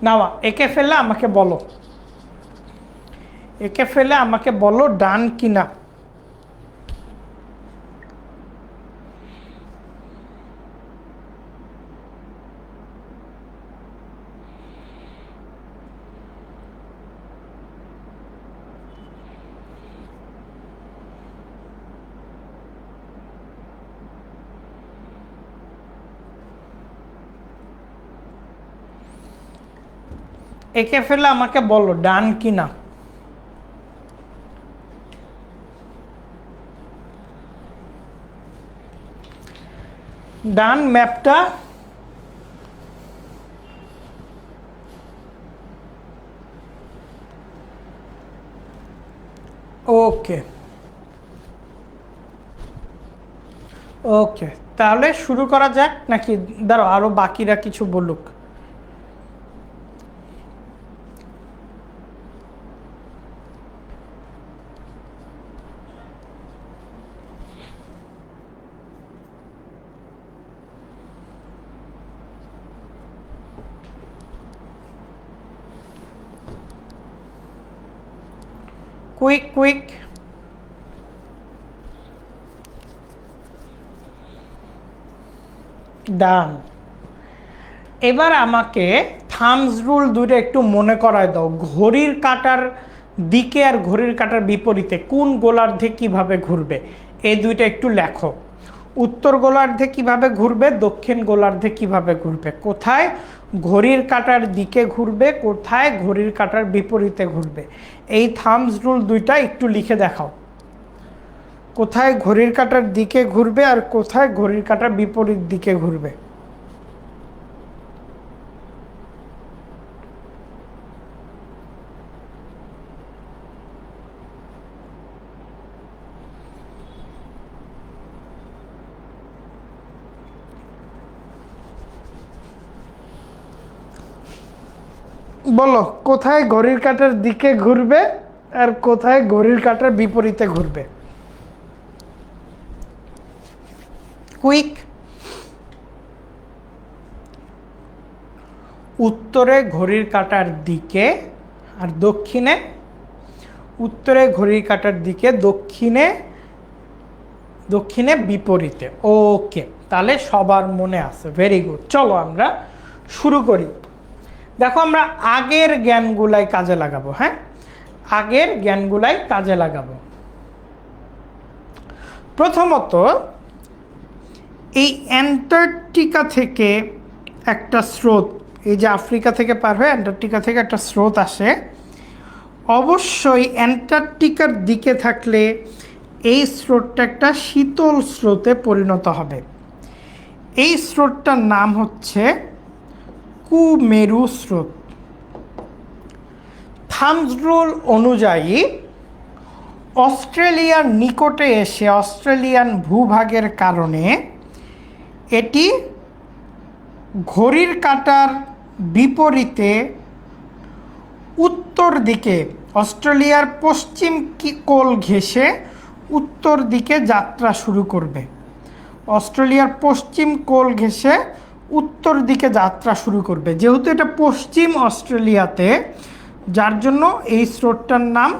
নাও এঁকে ফেললে আমাকে বলো, এঁকে ফেলে আমাকে বলো ডান কিনা। এঁকে ফেলে আমাকে বলো ডান কিনা। ডান ম্যাপটা ওকে ওকে, তাহলে শুরু করা যাক নাকি? দাঁড়াও আরো বাকিরা কিছু বলুক। কুইক কুইক, ডান। এবার আমাকে থামস রুল দুটো একটু মনে করায় দাও। ঘড়ির কাঁটার দিকে আর ঘড়ির কাঁটার বিপরীতে কোন গোলার্ধে কিভাবে ঘুরবে, এই দুইটা একটু লেখো। উত্তর গোলার্ধে কিভাবে ঘুরবে, দক্ষিণ গোলার্ধে কিভাবে ঘুরবে, কোথায় ঘড়ির কাঁটার দিকে ঘুরবে, কোথায় ঘড়ির কাঁটার বিপরীতে ঘুরবে। এই থামস রুল দুইটা একটু লিখে দেখাও। কোথায় ঘড়ির কাঁটার দিকে ঘুরবে আর কোথায় ঘড়ির কাঁটার বিপরীত দিকে ঘুরবে। বলো কোথায় ঘড়ির কাঁটার দিকে ঘুরবে আর কোথায় ঘড়ির কাঁটার বিপরীতে ঘুরবে। কুইক। উত্তরে ঘড়ির কাঁটার দিকে আর দক্ষিণে, উত্তরে ঘড়ির কাঁটার দিকে, দক্ষিণে দক্ষিণে বিপরীতে। ওকে, তাহলে সবার মনে আছে, ভেরি গুড। চলো আমরা শুরু করি। দেখো আমরা আগের জ্ঞানগুলাই কাজে লাগাবো। হ্যাঁ, আগের জ্ঞানগুলাই কাজে লাগাবো। প্রথমত এই অ্যান্টার্কটিকা থেকে একটা স্রোত, এই যে আফ্রিকা থেকে পার হয়ে অ্যান্টার্কটিকা থেকে একটা স্রোত আসে। অবশ্যই অ্যান্টার্কটিকার দিকে থাকলে এই স্রোতটা একটা শীতল স্রোতে পরিণত হবে। এই স্রোতটার নাম হচ্ছে কুমেরু স্রোত। থামস রুল অনুযায়ী অস্ট্রেলিয়ার নিকটে এসে অস্ট্রেলিয়ান ভূভাগের কারণে এটি ঘড়ির কাঁটার বিপরীতে উত্তর দিকে, অস্ট্রেলিয়ার পশ্চিম কোল ঘেঁষে উত্তর দিকে যাত্রা শুরু করবে। অস্ট্রেলিয়ার পশ্চিম কোল ঘেঁষে উত্তর দিকে যাত্রা শুরু করবে। যেহেতু এটা পশ্চিম অস্ট্রেলিয়াতে, যার জন্য এই স্রোতটার নাম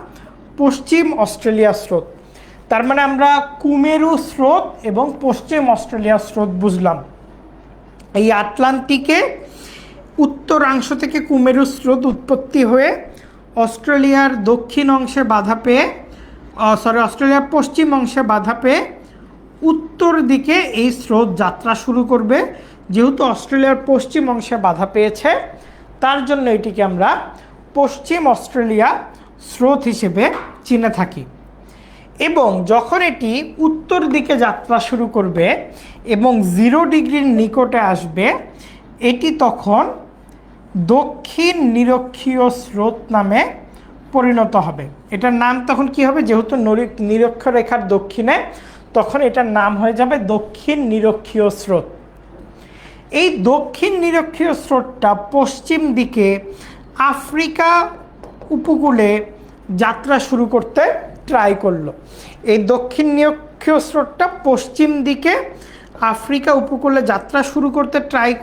পশ্চিম অস্ট্রেলিয়া স্রোত। তার মানে আমরা কুমেরু স্রোত এবং পশ্চিম অস্ট্রেলিয়া স্রোত বুঝলাম। এই আটলান্টিকে উত্তরাংশ থেকে কুমেরু স্রোত উৎপত্তি হয়ে অস্ট্রেলিয়ার দক্ষিণ অংশে বাধা পেয়ে অস্ট্রেলিয়ার পশ্চিম অংশে বাধা পেয়ে উত্তর দিকে এই স্রোত যাত্রা শুরু করবে। যেহেতু অস্ট্রেলিয়ার পশ্চিম অংশে বাধা পেয়েছে, তার জন্য এটিকে আমরা পশ্চিম অস্ট্রেলিয়া স্রোত হিসেবে চিনে থাকি। এবং যখন এটি উত্তর দিকে যাত্রা শুরু করবে এবং 0 ডিগ্রির নিকটে আসবে, এটি তখন দক্ষিণ নিরক্ষীয় স্রোত নামে পরিণত হবে। এটার নাম তখন কি হবে? যেহেতু নিরক্ষরেখার দক্ষিণে, তখন এটার নাম হয়ে যাবে দক্ষিণ নিরক্ষীয় স্রোত। এই দক্ষিণ নিরক্ষীয় স্রোতটা পশ্চিম দিকে আফ্রিকা উপকূলে যাত্রা শুরু করতে ট্রাই করলো। এই দক্ষিণ নিরক্ষীয় স্রোতটা পশ্চিম দিকে আফ্রিকা উপকূলে যাত্রা শুরু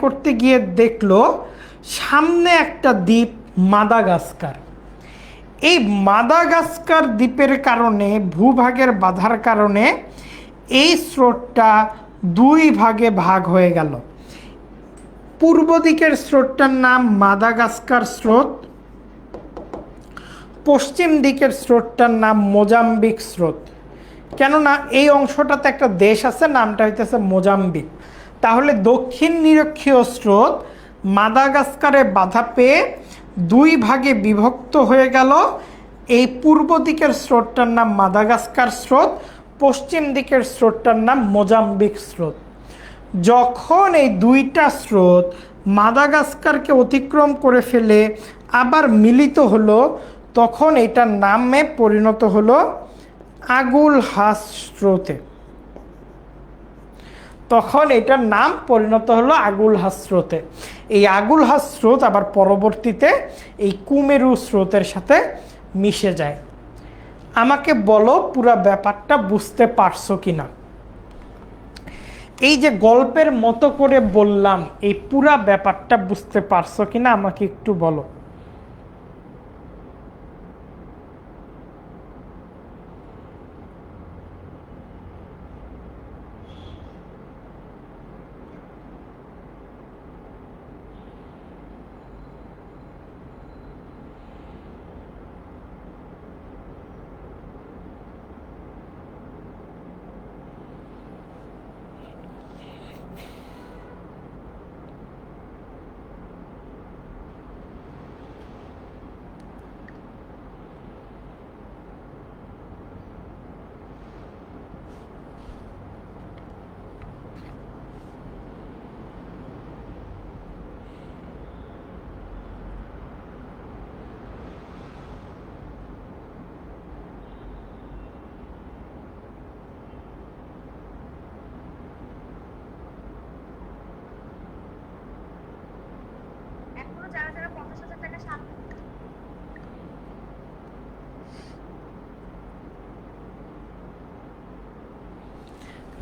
করতে গিয়ে দেখলো সামনে একটা দ্বীপ মাদাগাস্কার। এই মাদাগাস্কার দ্বীপের কারণে, ভূভাগের বাধার কারণে এই স্রোতটা 2 ভাগে ভাগ হয়ে গেল। পূর্ব দিকের স্রোতটার নাম মাদাগাস্কার স্রোত, পশ্চিম দিকের স্রোতটার নাম মোজাম্বিক স্রোত। কেননা এই অংশটাতে একটা দেশ আছে, নামটা হইতেছে মোজাম্বিক। তাহলে দক্ষিণ নিরক্ষীয় স্রোত মাদাগাস্কারে বাধা পেয়ে 2 ভাগে বিভক্ত হয়ে গেল। এই পূর্ব দিকের স্রোতটার নাম মাদাগাস্কার স্রোত, পশ্চিম দিকের স্রোতটার নাম মোজাম্বিক স্রোত। যখন এই 2টা স্রোত মাদাগাস্কারকে অতিক্রম করে ফেলে আবার মিলিত হলো, তখন এটার নামে পরিণত হলো আগুলহাস স্রোতে। তখন এটার নাম পরিণত হলো আগুলহাস স্রোতে। এই আগুলহাস স্রোত আবার পরবর্তীতে এই কুমেরু স্রোতের সাথে মিশে যায়। আমাকে বলো পুরো ব্যাপারটা বুঝতে পারছো কিনা? এই যে গল্পের মতো করে বললাম, এই পুরা ব্যাপারটা বুঝতে পারছো কিনা আমাকে একটু বলো।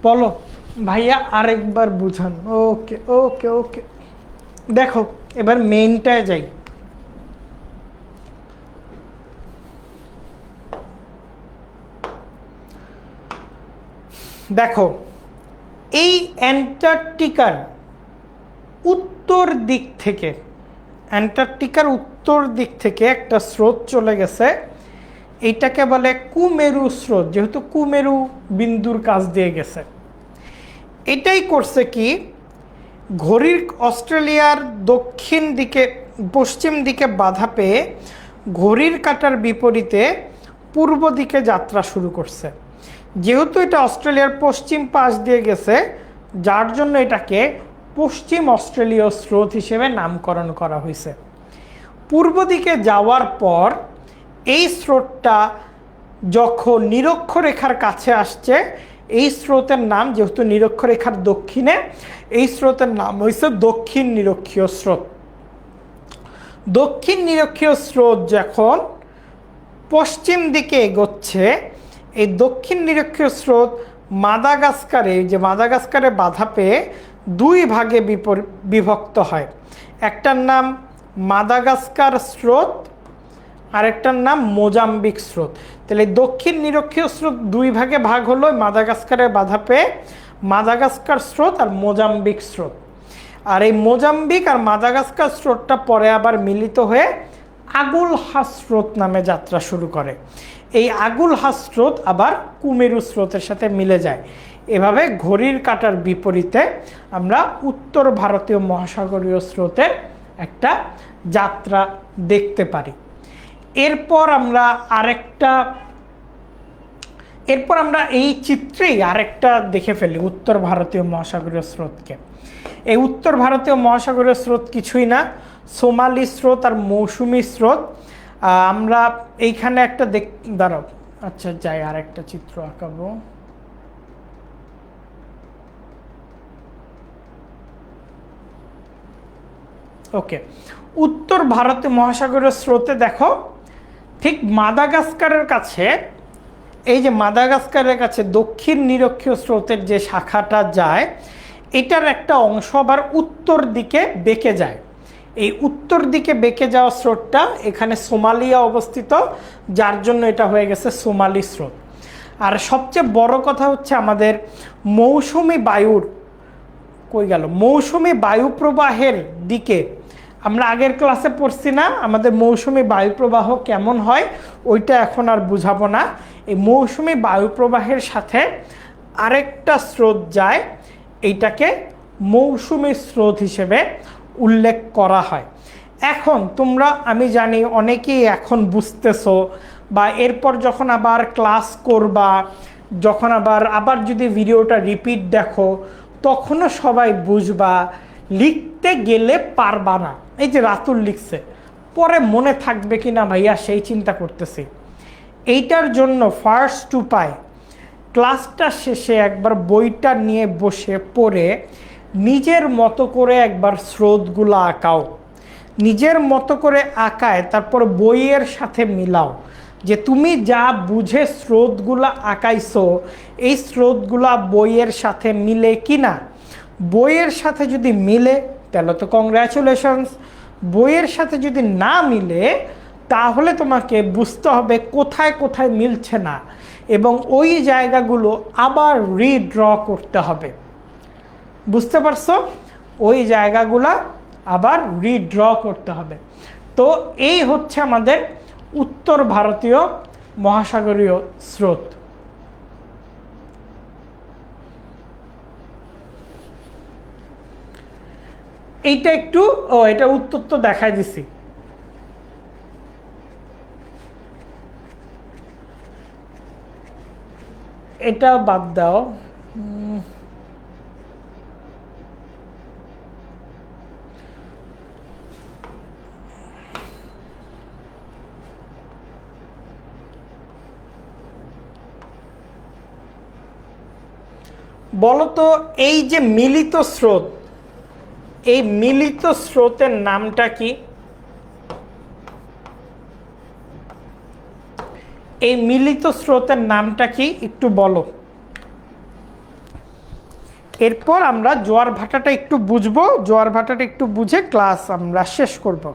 বলো ভাইয়া, আরেকবার বুঝান। ওকে ওকে ওকে, দেখো এবার মেইনটায় যাই। দেখো, এই অ্যান্টার্কটিকার উত্তর দিক থেকে, একটা স্রোত চলে গেছে। এইটাকে বলে কুমেরু স্রোত, যেহেতু কুমেরু বিন্দুর কাছ দিয়ে গেছে। এটাই করছে কি, ঘড়ির অস্ট্রেলিয়ার পশ্চিম দিকে বাধা পেয়ে ঘড়ির কাঁটার বিপরীতে পূর্ব দিকে যাত্রা শুরু করছে। যেহেতু এটা অস্ট্রেলিয়ার পশ্চিম পাশ দিয়ে গেছে, যার জন্য এটাকে পশ্চিম অস্ট্রেলীয় স্রোত হিসেবে নামকরণ করা হয়েছে। পূর্ব দিকে যাওয়ার পর এই স্রোতটা যখন নিরক্ষরেখার কাছে আসছে, এই স্রোতের নাম, যেহেতু নিরক্ষরেখার দক্ষিণে, এই স্রোতের নাম হয়েছে দক্ষিণ নিরক্ষীয় স্রোত। দক্ষিণ নিরক্ষীয় স্রোত যখন পশ্চিম দিকে এগোচ্ছে, এই দক্ষিণ নিরক্ষীয় স্রোত মাদাগাস্কারে বাধা পেয়ে দুই ভাগে বিভক্ত হয়। একটার নাম মাদাগাস্কার স্রোত, আরেকটার নাম মোজাম্বিক স্রোত। তাহলে দক্ষিণ নিরক্ষীয় স্রোত দুই ভাগে ভাগ হলো, মাদাগাস্কারের বাধা পেয়ে মাদাগাস্কার স্রোত আর মোজাম্বিক স্রোত। আর এই মোজাম্বিক আর মাদাগাস্কার স্রোতটা পরে আবার মিলিত হয়ে আগুলহা স্রোত নামে যাত্রা শুরু করে। এই আগুলহা স্রোত আবার কুমেরু স্রোতের সাথে মিলে যায়। এভাবে ঘড়ির কাঁটার বিপরীতে আমরা উত্তর ভারতীয় মহাসাগরীয় স্রোতের একটা যাত্রা দেখতে পারি। এরপর আমরা এই চিত্রেই আরেকটা দেখে ফেলি উত্তর ভারতীয় মহাসাগরীয় স্রোতকে। এই উত্তর ভারতীয় মহাসাগরীয় স্রোত কিছুই না, সোমালি স্রোত আর মৌসুমী স্রোত। আমরা এইখানে একটা দাঁড়াও, আচ্ছা যাই আরেকটা চিত্র আঁকাবো। ওকে, উত্তর ভারতীয় মহাসাগরীয় স্রোতে দেখো ঠিক মাদাগাস্কারের কাছে, এই যে মাদাগাস্কারের কাছে দক্ষিণ নিরক্ষীয় স্রোতের যে শাখাটা যায়, এটার একটা অংশ আবার উত্তর দিকে বেঁকে যায়। এই উত্তর দিকে বেঁকে যাওয়া স্রোতটা এখানে সোমালিয়া অবস্থিত, যার জন্য এটা হয়ে গেছে সোমালি স্রোত। আর সবচেয়ে বড় কথা হচ্ছে আমাদের মৌসুমি বায়ুর মৌসুমি বায়ু প্রবাহের দিকে আমরা আগের ক্লাসে পড়ছি না, আমাদের মৌসুমি বায়ু প্রবাহ কেমন হয় ওইটা এখন আর বুঝাবো না। এই মৌসুমি বায়ু প্রবাহের সাথে আরেকটা স্রোত যায়, এইটাকে মৌসুমি স্রোত হিসেবে উল্লেখ করা হয়। এখন তোমরা, আমি জানি অনেকেই এখন বুঝতেছো, বা এরপর যখন আবার ক্লাস করবা, যখন আবার যদি ভিডিওটা রিপিট দেখো, তখনও সবাই বুঝবা, লিখতে গেলে পারবা না। এই যে রাতুল লিখছে, পরে মনে থাকবে কি না ভাইয়া সেই চিন্তা করতেছি। এইটার জন্য ফার্স্ট টু পাই ক্লাসটা শেষে একবার বইটা নিয়ে বসে পড়ে নিজের মতো করে একবার স্রোতগুলো আঁকাও। নিজের মতো করে আঁকায় তারপর বইয়ের সাথে মিলাও, যে তুমি যা বুঝে স্রোতগুলো আঁকাইছো এই স্রোতগুলা বইয়ের সাথে মিলে কি না। বইয়ের সাথে যদি মিলে তাহলে তো কংগ্রাচুলেশনস, বইয়ের সাথে যদি না মিলে তাহলে তোমাকে বুঝতে হবে কোথায় কোথায় মিলছে না, এবং ওই জায়গাগুলো আবার রিড্র করতে হবে। বুঝতে পারছো? ওই জায়গাগুলো আবার রিড্র করতে হবে। তো এই হচ্ছে আমাদের উত্তর ভারতীয় মহাসাগরীয় স্রোত। এইটা একটু এটা উত্তর তো দেখাই দিছি। এটা বাদ দাও। বলতো এই যে মিলিত স্রোত, এই মিলিত স্রোতের নামটা কি? এই মিলিত স্রোতের নামটা কি একটু বলো। এরপর আমরা জোয়ার ভাটাটা একটু বুঝবো, জোয়ার ভাটাটা একটু বুঝে ক্লাস আমরা শেষ করব।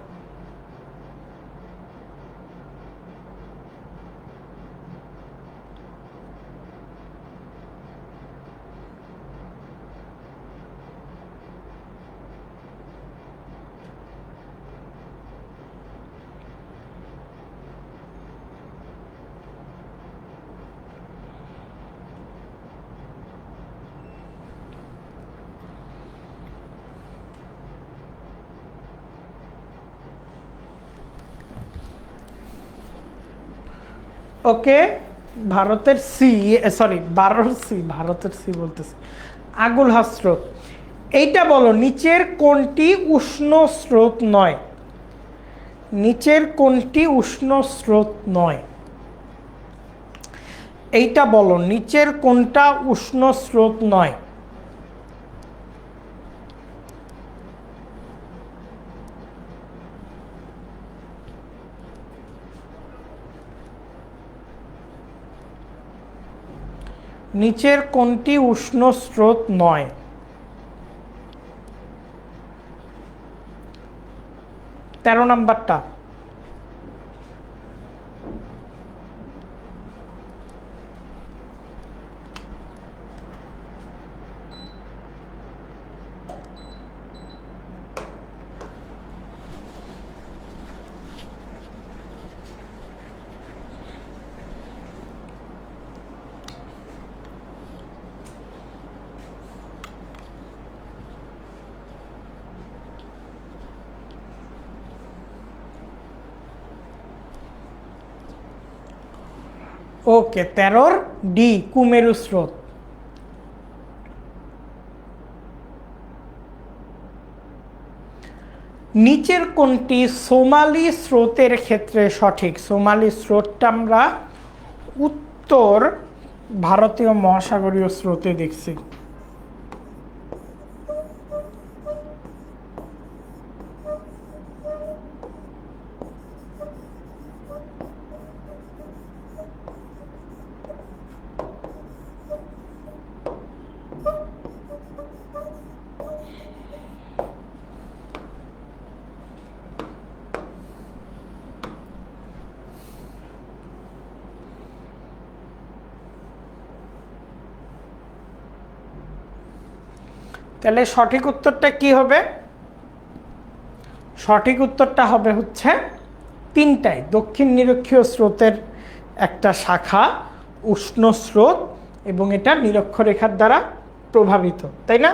ওকে, ভারতের সি বলতেছি, আগুলহা স্রোত। এইটা বলো নিচের কোনটি উষ্ণ স্রোত নয়? নিচের কোনটি উষ্ণ স্রোত নয়? এইটা বলো নিচের কোনটা উষ্ণ স্রোত নয়? নিচের কোনটি উষ্ণ স্রোত নয়? 13 নাম্বারটা। ওকে, 13 ডি কুমেরু স্রোত। নিচের কোনটি সোমালি স্রোতের ক্ষেত্রে সঠিক? সোমালি স্রোতটা আমরা উত্তর ভারতীয় মহাসাগরীয় স্রোতে দেখছি। তাহলে সঠিক উত্তরটা কি হবে? সঠিক উত্তরটা হবে হচ্ছে তিনটাই। দক্ষিণ নিরক্ষীয় স্রোতের একটা শাখা, উষ্ণ স্রোত, এবং এটা নিরক্ষরেখার দ্বারা প্রভাবিত, তাই না?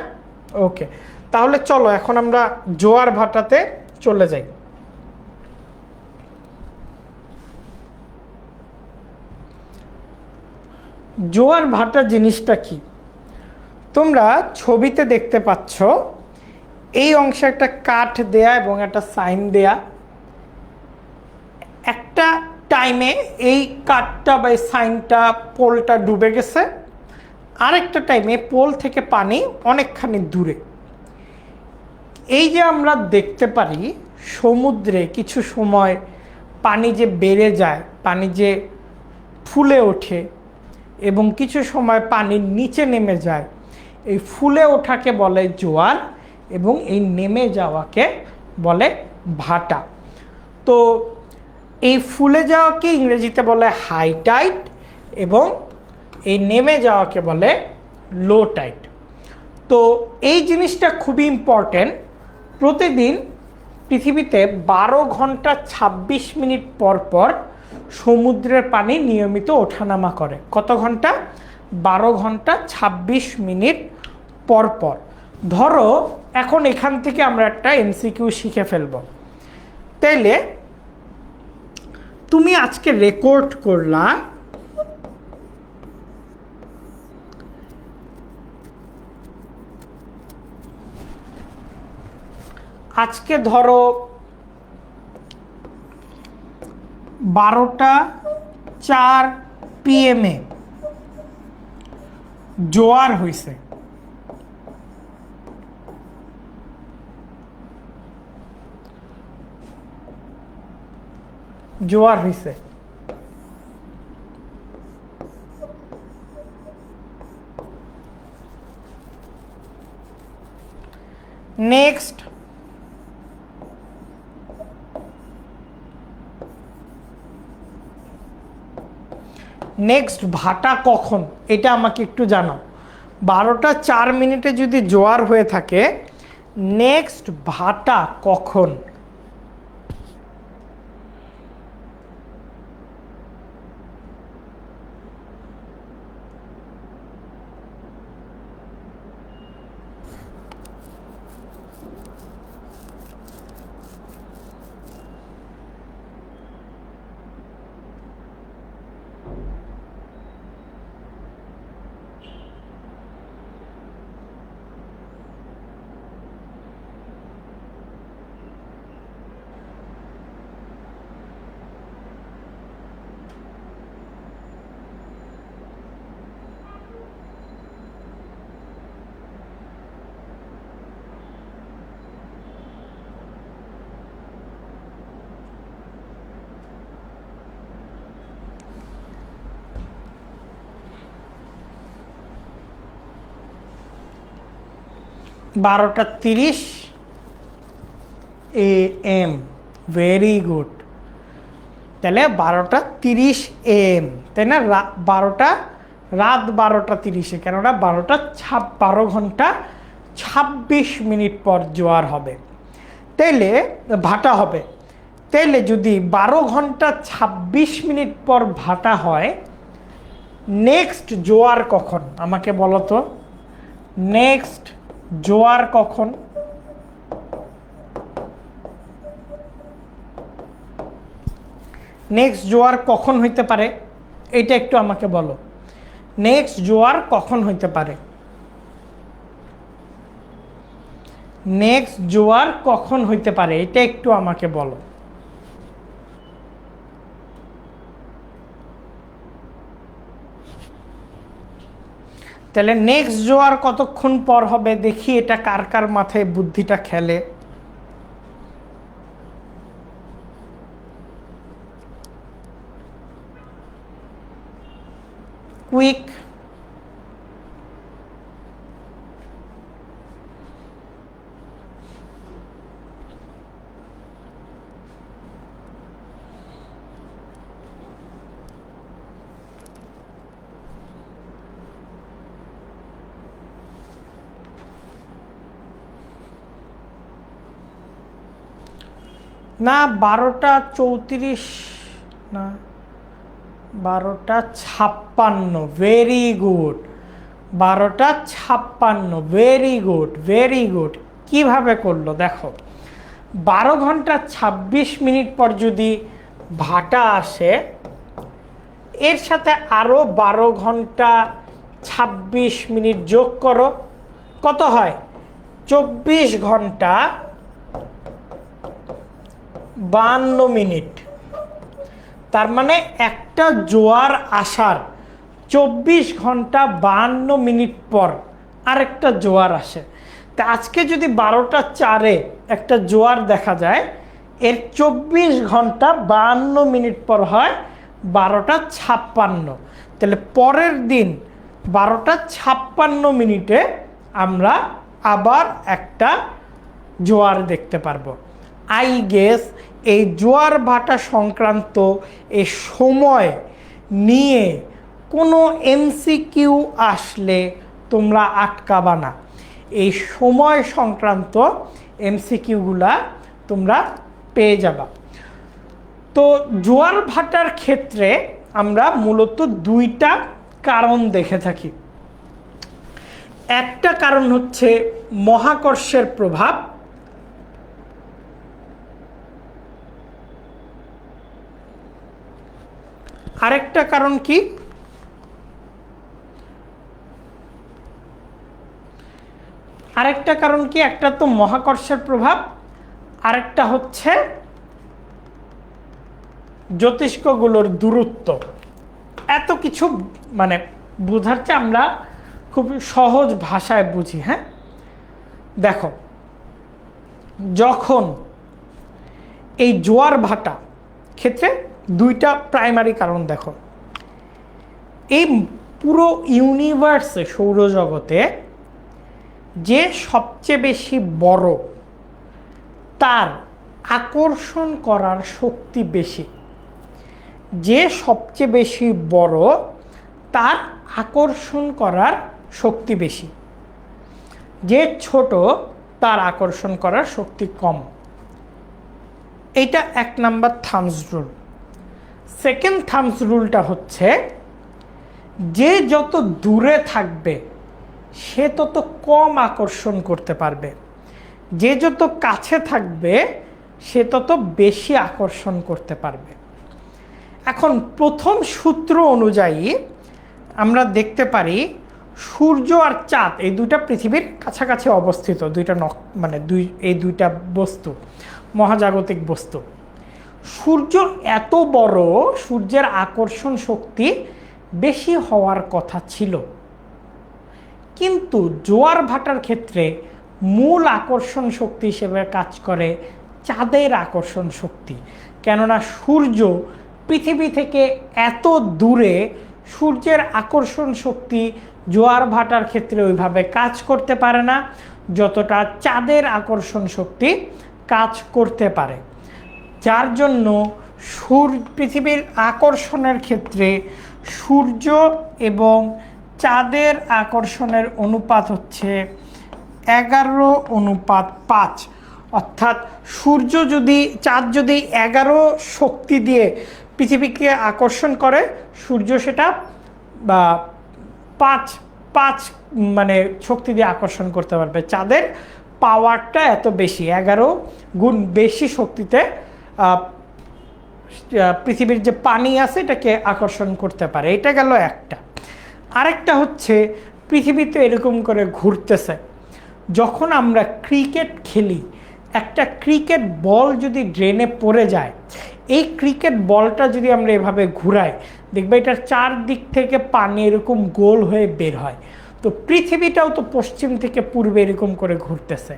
ওকে, তাহলে চলো এখন আমরা জোয়ার ভাটাতে চলে যাই। জোয়ার ভাটা জিনিসটা কি? তোমরা ছবিতে দেখতে পাচ্ছ এই অংশে একটা কাঠ দেয়া এবং একটা সাইন দেয়া। একটা টাইমে এই কাঠটা বা এই সাইনটা, পোলটা ডুবে গেছে, আরেকটা টাইমে পোল থেকে পানি অনেকখানি দূরে। এই যে আমরা দেখতে পারি সমুদ্রে কিছু সময় পানি যে বেড়ে যায়, পানি যে ফুলে ওঠে, এবং কিছু সময় পানির নিচে নেমে যায়, এই ফুলে ওঠাকে বলে জোয়ার এবং এই নেমে যাওয়াকে বলে ভাটা। তো এই ফুলে যাওয়াকে ইংরেজিতে বলে হাই টাইড এবং এই নেমে যাওয়াকে বলে লো টাইড। তো এই জিনিসটা খুবই ইম্পর্টেন্ট। প্রতিদিন পৃথিবীতে 12 ঘন্টা 26 মিনিট পর পর সমুদ্রের পানি নিয়মিত ওঠানামা করে। কত ঘন্টা? 12 ঘন্টা 26 মিনিট পর পর। ধরো এখন এখান থেকে আমরা একটা এমসিকিউ শিখে ফেলব। তাইলে তুমি আজকে রেকর্ড করলা আজকে ধরো 12:04 PM জোয়ার হইছে। জোয়ার হইছে। নেক্সট ভাটা কখন, এটা আমাকে একটু জানাও। 12:04 যদি জোয়ার হয়ে থাকে, নেক্সট ভাটা কখন? AM very good. তাহলে 12:30 AM, তাই না? রাত 12:30, কেননা 12 ঘন্টা 26 মিনিট পর জোয়ার হবে, তাইলে ভাটা হবে। তাইলে যদি 12 ঘন্টা 26 মিনিট পর ভাটা হয়, নেক্সট জোয়ার কখন আমাকে বলো তো? নেক্সট জোয়ার কখন? নেক্সট জোয়ার কখন হইতে পারে এটা একটু আমাকে বলো। নেক্সট জোয়ার কখন হইতে পারে? নেক্সট জোয়ার কখন হইতে পারে এটা একটু আমাকে বলো। তাহলে নেক্সট জোয়ার কতক্ষণ পর হবে দেখি, এটা কার কার মাথায় বুদ্ধিটা খেলে। কুইক। না 12:34, না 12:56, very good. 12:56, very good very good. কিভাবে করলো দেখো, 12 ঘন্টা 26 মিনিট পর যদি ভাটা আসে, এর সাথে আরো 12 ঘন্টা 26 মিনিট যোগ করো, কত হয়? 24 ঘন্টা 52 মিনিট। তার মানে একটা জোয়ার আসার 24 ঘন্টা 52 মিনিট পর আরেকটা জোয়ার আসে। তা আজকে যদি 12:04 একটা জোয়ার দেখা যায়, এর 24 ঘন্টা 52 মিনিট পর হয় 12:56। তাহলে পরের দিন 12:56 মিনিটে আমরা আবার একটা জোয়ার দেখতে পারবো। আই গেস এই জোয়ার ভাটা সংক্রান্ত এই সময় নিয়ে কোনো এমসিকিউ আসলে তোমরা আটকাবা না। এই সময় সংক্রান্ত এমসিকিউগুলা তোমরা পেয়ে যাবা। তো জোয়ার ভাটার ক্ষেত্রে আমরা মূলত দুইটা কারণ দেখে থাকি। একটা কারণ হচ্ছে মহাকর্ষের প্রভাব, আরেকটা কারণ কি? আরেকটা কারণ কি? একটা তো মহাকর্ষের প্রভাব, আরেকটা হচ্ছে জ্যোতিষ্কগুলোর দূরত্ব। এত কিছু মানে বোঝার চেয়ে আমরা খুব সহজ ভাষায় বুঝি। হ্যাঁ দেখো, যখন এই জোয়ার ভাটা ক্ষেত্রে দুইটা প্রাইমারি কারণ দেখো। এই পুরো ইউনিভার্সে, সৌরজগতে যে সবচেয়ে বেশি বড়, তার আকর্ষণ করার শক্তি বেশি। যে সবচেয়ে বেশি বড় তার আকর্ষণ করার শক্তি বেশি। যে ছোট তার আকর্ষণ করার শক্তি কম। এইটা 1 number thumbs rule. Second thumbs রুলটা হচ্ছে, যে যত দূরে থাকবে সে তত কম আকর্ষণ করতে পারবে, যে যত কাছে থাকবে সে তত বেশি আকর্ষণ করতে পারবে। এখন প্রথম সূত্র অনুযায়ী আমরা দেখতে পারি সূর্য আর চাঁদ এই দুইটা পৃথিবীর কাছাকাছি অবস্থিত দুইটা এই দুইটা বস্তু, মহাজাগতিক বস্তু। সূর্য এত বড়, সূর্যের আকর্ষণ শক্তি বেশি হওয়ার কথা ছিল, কিন্তু জোয়ার ভাটার ক্ষেত্রে মূল আকর্ষণ শক্তি হিসেবে কাজ করে চাঁদের আকর্ষণ শক্তি। কেননা সূর্য পৃথিবী থেকে এত দূরে, সূর্যের আকর্ষণ শক্তি জোয়ার ভাটার ক্ষেত্রে ওইভাবে কাজ করতে পারে না যতটা চাঁদের আকর্ষণ শক্তি কাজ করতে পারে। যার জন্য পৃথিবীর আকর্ষণের ক্ষেত্রে সূর্য এবং চাঁদের আকর্ষণের অনুপাত হচ্ছে 11:5। অর্থাৎ চাঁদ যদি 11 শক্তি দিয়ে পৃথিবীকে আকর্ষণ করে, সূর্য সেটা বা 5 মানে শক্তি দিয়ে আকর্ষণ করতে পারবে। চাঁদের পাওয়ারটা এত বেশি, 11 গুণ বেশি শক্তিতে পৃথিবীর যে পানি আছে এটাকে আকর্ষণ করতে পারে। এটা গেল একটা। আরেকটা হচ্ছে পৃথিবীতে এরকম করে ঘুরতেছে। যখন আমরা ক্রিকেট খেলি, একটা ক্রিকেট বল যদি ড্রেনে পড়ে যায়, এই ক্রিকেট বলটা যদি আমরা এভাবে ঘুরাই, দেখবে এটার চারদিক থেকে পানি এরকম গোল হয়ে বের হয়। তো পৃথিবীটাও তো পশ্চিম থেকে পূর্বে এরকম করে ঘুরতেছে।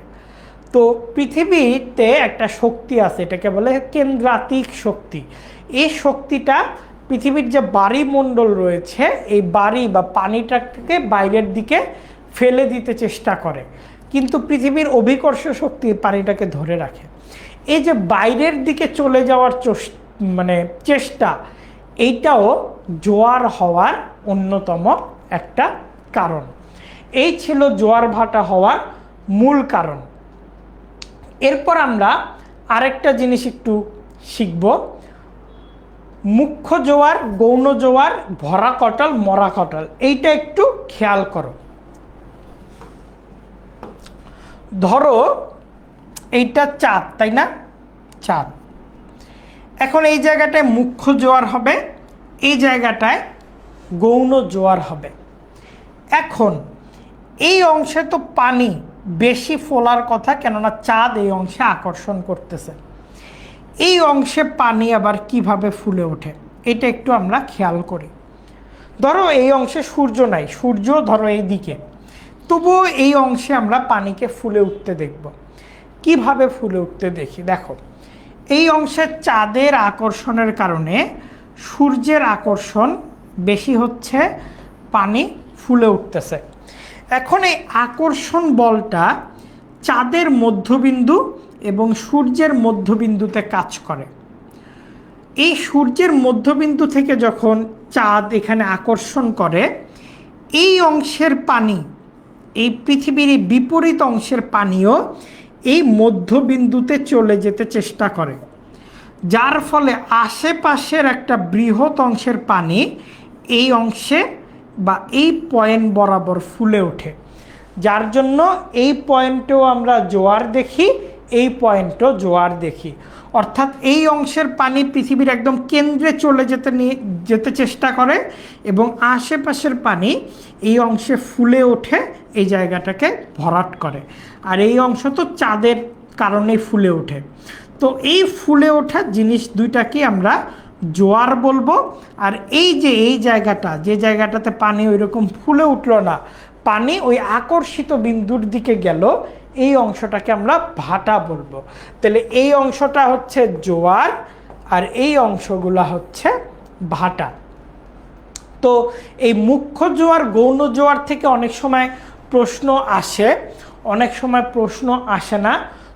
তো পৃথিবীতে একটা শক্তি আছে, এটাকে বলে কেন্দ্রাতিক শক্তি। এই শক্তিটা পৃথিবীর যে বায়ুমণ্ডল রয়েছে, এই বাড়ি বা পানিটাকে বাইরের দিকে ফেলে দিতে চেষ্টা করে, কিন্তু পৃথিবীর অভিকর্ষ শক্তি পানিটাকে ধরে রাখে। এই যে বাইরের দিকে চলে যাওয়ার চেষ্টা, এইটাও জোয়ার হওয়ার অন্যতম একটা কারণ। এই ছিল জোয়ার ভাটা হওয়ার মূল কারণ। এরপর আমরা আরেকটা জিনিস একটু শিখব, মুখ্য জোয়ার, গৌণ জোয়ার, ভরা কটাল, মরা কটাল। এইটা একটু খেয়াল করো। ধরো এইটা চাঁদ, তাই না? চাঁদ। এখন এই জায়গাটায় মুখ্য জোয়ার হবে, এই জায়গাটায় গৌণ জোয়ার হবে। এখন এই অংশে তো পানি বেশি ফোলার কথা, কেননা চাঁদ এই অংশে আকর্ষণ করতেছে। এই অংশে পানি আবার কিভাবে ফুলে ওঠে এটা একটু আমরা খেয়াল করি। ধরো এই অংশে সূর্য নাই, সূর্য ধরো এই দিকে, তবুও এই অংশে আমরা পানিকে ফুলে উঠতে দেখব। কিভাবে ফুলে উঠতে দেখি, দেখো এই অংশে চাঁদের আকর্ষণের কারণে সূর্যের আকর্ষণ বেশি হচ্ছে, পানি ফুলে উঠতেছে। এখন এই আকর্ষণ বলটা চাঁদের মধ্যবিন্দু এবং সূর্যের মধ্যবিন্দুতে কাজ করে। এই সূর্যের মধ্যবিন্দু থেকে যখন চাঁদ এখানে আকর্ষণ করে, এই অংশের পানি, এই পৃথিবীর এই বিপরীত অংশের পানিও এই মধ্যবিন্দুতে চলে যেতে চেষ্টা করে, যার ফলে আশেপাশের একটা বৃহৎ অংশের পানি এই অংশে বা এই পয়েন্ট বরাবর ফুলে ওঠে। যার জন্য এই পয়েন্টেও আমরা জোয়ার দেখি, এই পয়েন্টও জোয়ার দেখি। অর্থাৎ এই অংশের পানি পৃথিবীর একদম কেন্দ্রে চলে যেতে চেষ্টা করে এবং আশেপাশের পানি এই অংশে ফুলে ওঠে, এই জায়গাটাকে ভরাট করে। আর এই অংশ তো চাঁদের কারণেই ফুলে ওঠে। তো এই ফুলে ওঠা জিনিস দুইটাকে আমরা জোয়ার বলবো। আর এই যে এই জায়গাটা, যে জায়গাটাতে পানি ওই রকম ফুলে উঠল না, পানি ওই আকর্ষিত বিন্দুর দিকে গেল, এই অংশটাকে আমরা ভাটা বলবো। তাহলে এই অংশটা হচ্ছে জোয়ার আর এই অংশগুলা হচ্ছে ভাটা। তো এই মুখ্য জোয়ার, গৌণ জোয়ার থেকে অনেক সময় প্রশ্ন আসে, অনেক সময় প্রশ্ন আসে না।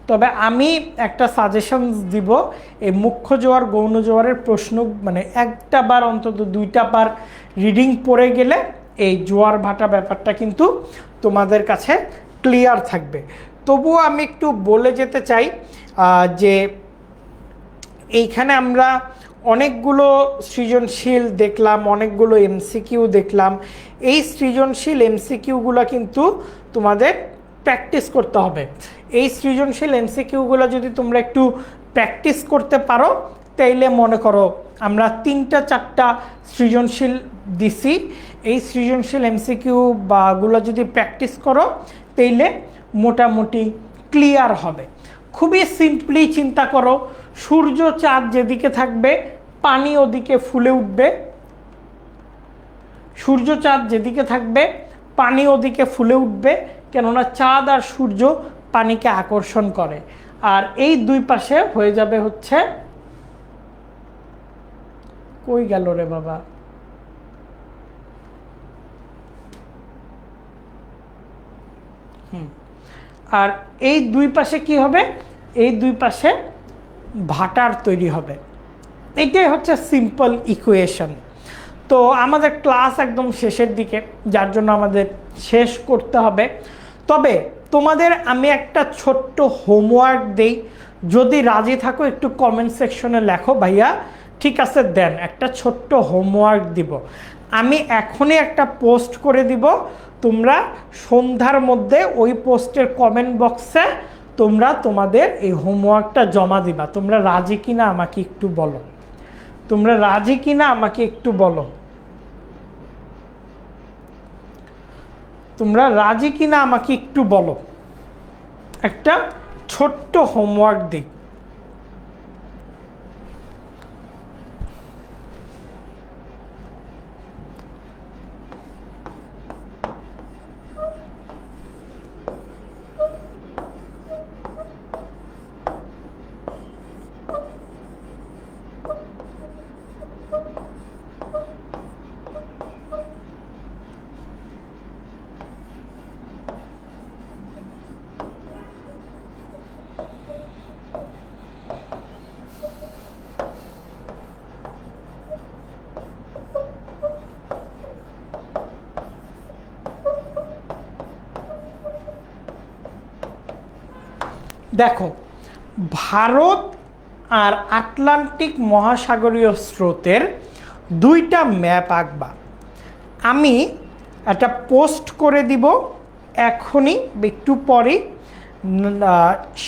তবে আমি একটা সাজেশন দিব, এই মুখ্য জোয়ার, গৌণ জোয়ারের প্রশ্ন একটা বার অন্তত 2টা বার রিডিং পড়ে গেলে এই জোয়ার ভাটা ব্যাপারটা কিন্তু তোমাদের কাছে ক্লিয়ার থাকবে। তবুও আমি একটু বলে যেতে চাই যে এইখানে আমরা অনেকগুলো সৃজনশীল দেখলাম, অনেকগুলো এমসিকিউ দেখলাম। এই সৃজনশীল এমসিকিউগুলো কিন্তু তোমাদের প্র্যাকটিস করতে হবে। এই সৃজনশীল এমসিকিউগুলো যদি তোমরা একটু প্র্যাকটিস করতে পারো, তাইলে মনে করো আমরা 3টা-4টা সৃজনশীল দিছি, এই সৃজনশীল এমসিকিউ বাগুলো যদি প্র্যাকটিস করো তাইলে মোটামুটি ক্লিয়ার হবে। খুবই সিম্পলি চিন্তা করো, সূর্য চাঁদ যেদিকে থাকবে পানি ওদিকে ফুলে উঠবে, সূর্য চাঁদ যেদিকে থাকবে পানি ওদিকে ফুলে উঠবে, কেননা চাঁদ আর সূর্য পানিকে আকর্ষণ করে। আর এই দুই পাশে হয়ে যাবে হচ্ছে, কই গেল রে বাবা, আর এই দুই পাশে কি হবে, এই দুই পাশে ভাটার তৈরি হবে। এটাই হচ্ছে সিম্পল ইকুয়েশন। তো আমাদের ক্লাস একদম শেষের দিকে, যার জন্য আমাদের শেষ করতে হবে। তবে তোমাদের আমি একটা ছোট্ট হোমওয়ার্ক দেই, যদি রাজি থাকো একটু কমেন্ট সেকশনে লেখো ভাইয়া ঠিক আছে দেন, একটা ছোট্ট হোমওয়ার্ক দিব। আমি এখনই একটা পোস্ট করে দিব, তোমরা সন্ধ্যার মধ্যে ওই পোস্টের কমেন্ট বক্সে তোমরা তোমাদের এই হোমওয়ার্কটা জমা দিবা। তোমরা রাজি কিনা আমাকে একটু বলো, তোমরা রাজি কিনা আমাকে একটু বলো, তোমরা রাজি কিনা আমাকে একটু বলো। একটা ছোট্ট হোমওয়ার্ক দিই। দেখো, ভারত আর আটলান্টিক মহাসাগরীয় স্রোতের দুইটা ম্যাপ আঁকবা। আমি একটা পোস্ট করে দিব এখনই, একটু পরেই।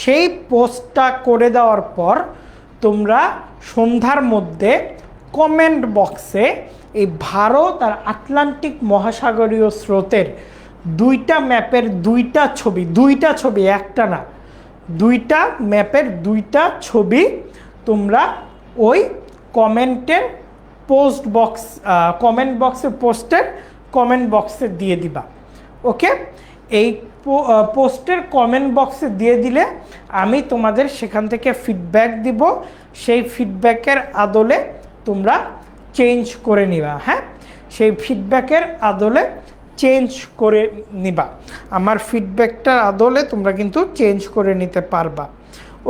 সেই পোস্টটা করে দেওয়ার পর তোমরা সন্ধ্যার মধ্যে কমেন্ট বক্সে এই ভারত আর আটলান্টিক মহাসাগরীয় স্রোতের দুইটা ম্যাপের দুইটা ছবি, একটা না, দুইটা ম্যাপের দুইটা ছবি তোমরা ওই কমেন্টের পোস্টের কমেন্ট বক্সে দিয়ে দিবা। ওকে, এই পোস্টের কমেন্ট বক্সে দিয়ে দিলে আমি তোমাদের সেখান থেকে ফিডব্যাক দিব, সেই ফিডব্যাকের আদলে তোমরা চেঞ্জ করে নিবা। হ্যাঁ, সেই ফিডব্যাকের আদলে চেঞ্জ করে নিবা, আমার ফিডব্যাকটার আদলে তোমরা কিন্তু চেঞ্জ করে নিতে পারবা।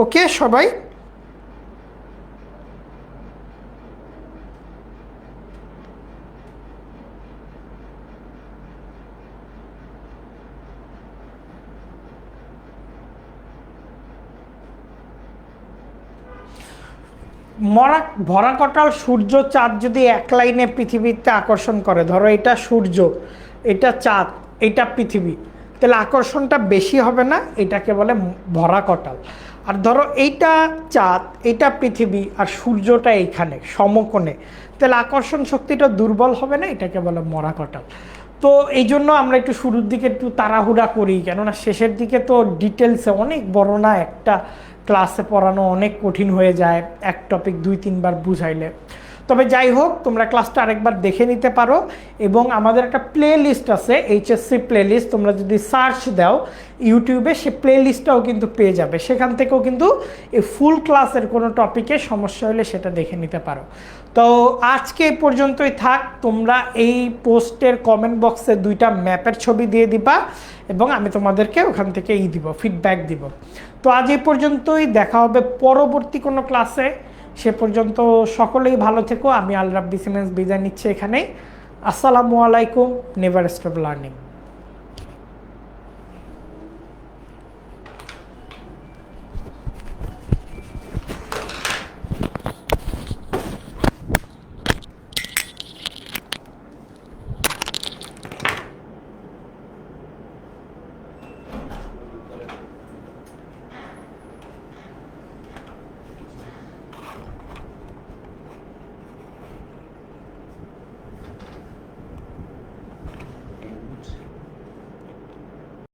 ওকে সবাই, ভরা কটাল সূর্য চাঁদ যদি এক লাইনে পৃথিবীতে আকর্ষণ করে, ধরো এটা সূর্য, এটা চাঁদ, এটা পৃথিবী, তাহলে আকর্ষণটা বেশি হবে না? এটাকে বলে ভরা কটাল। আর ধরো এইটা চাঁদ, এটা পৃথিবী, আর সূর্যটা এইখানে সমকোণে, তাহলে আকর্ষণ শক্তিটা দুর্বল হবে না? এটাকে বলে মরা কটাল। তো এই জন্য আমরা একটু শুরুর দিকে একটু তাড়াহুড়া করি, কেননা শেষের দিকে তো ডিটেলসে অনেক বড় না, একটা ক্লাসে পড়ানো অনেক কঠিন হয়ে যায় এক টপিক 2-3 বার বুঝাইলে। তবে যাই হোক, তোমরা ক্লাসটা আরেকবার দেখে নিতে পারো। এবং আমাদের একটা প্লে লিস্ট আছে, এইচএসসি প্লে লিস্ট, তোমরা যদি সার্চ দাও ইউটিউবে, সে প্লে লিস্টটাও কিন্তু পেয়ে যাবে। সেখান থেকেও কিন্তু এই ফুল ক্লাসের কোনো টপিকে সমস্যা হলে সেটা দেখে নিতে পারো। তো আজকে এই পর্যন্তই থাক। তোমরা এই পোস্টের কমেন্ট বক্সে দুইটা ম্যাপের ছবি দিয়ে দিবা এবং আমি তোমাদেরকে ওখান থেকে ফিডব্যাক দিব। তো আজ এই পর্যন্তই, দেখা হবে পরবর্তী কোনো ক্লাসে। সে পর্যন্ত সকলেই ভালো থেকো। আমি আল রাব্বি সিমেন্স বিদায় নিচ্ছি এখানেই। আসসালামু আলাইকুম। Never stop learning.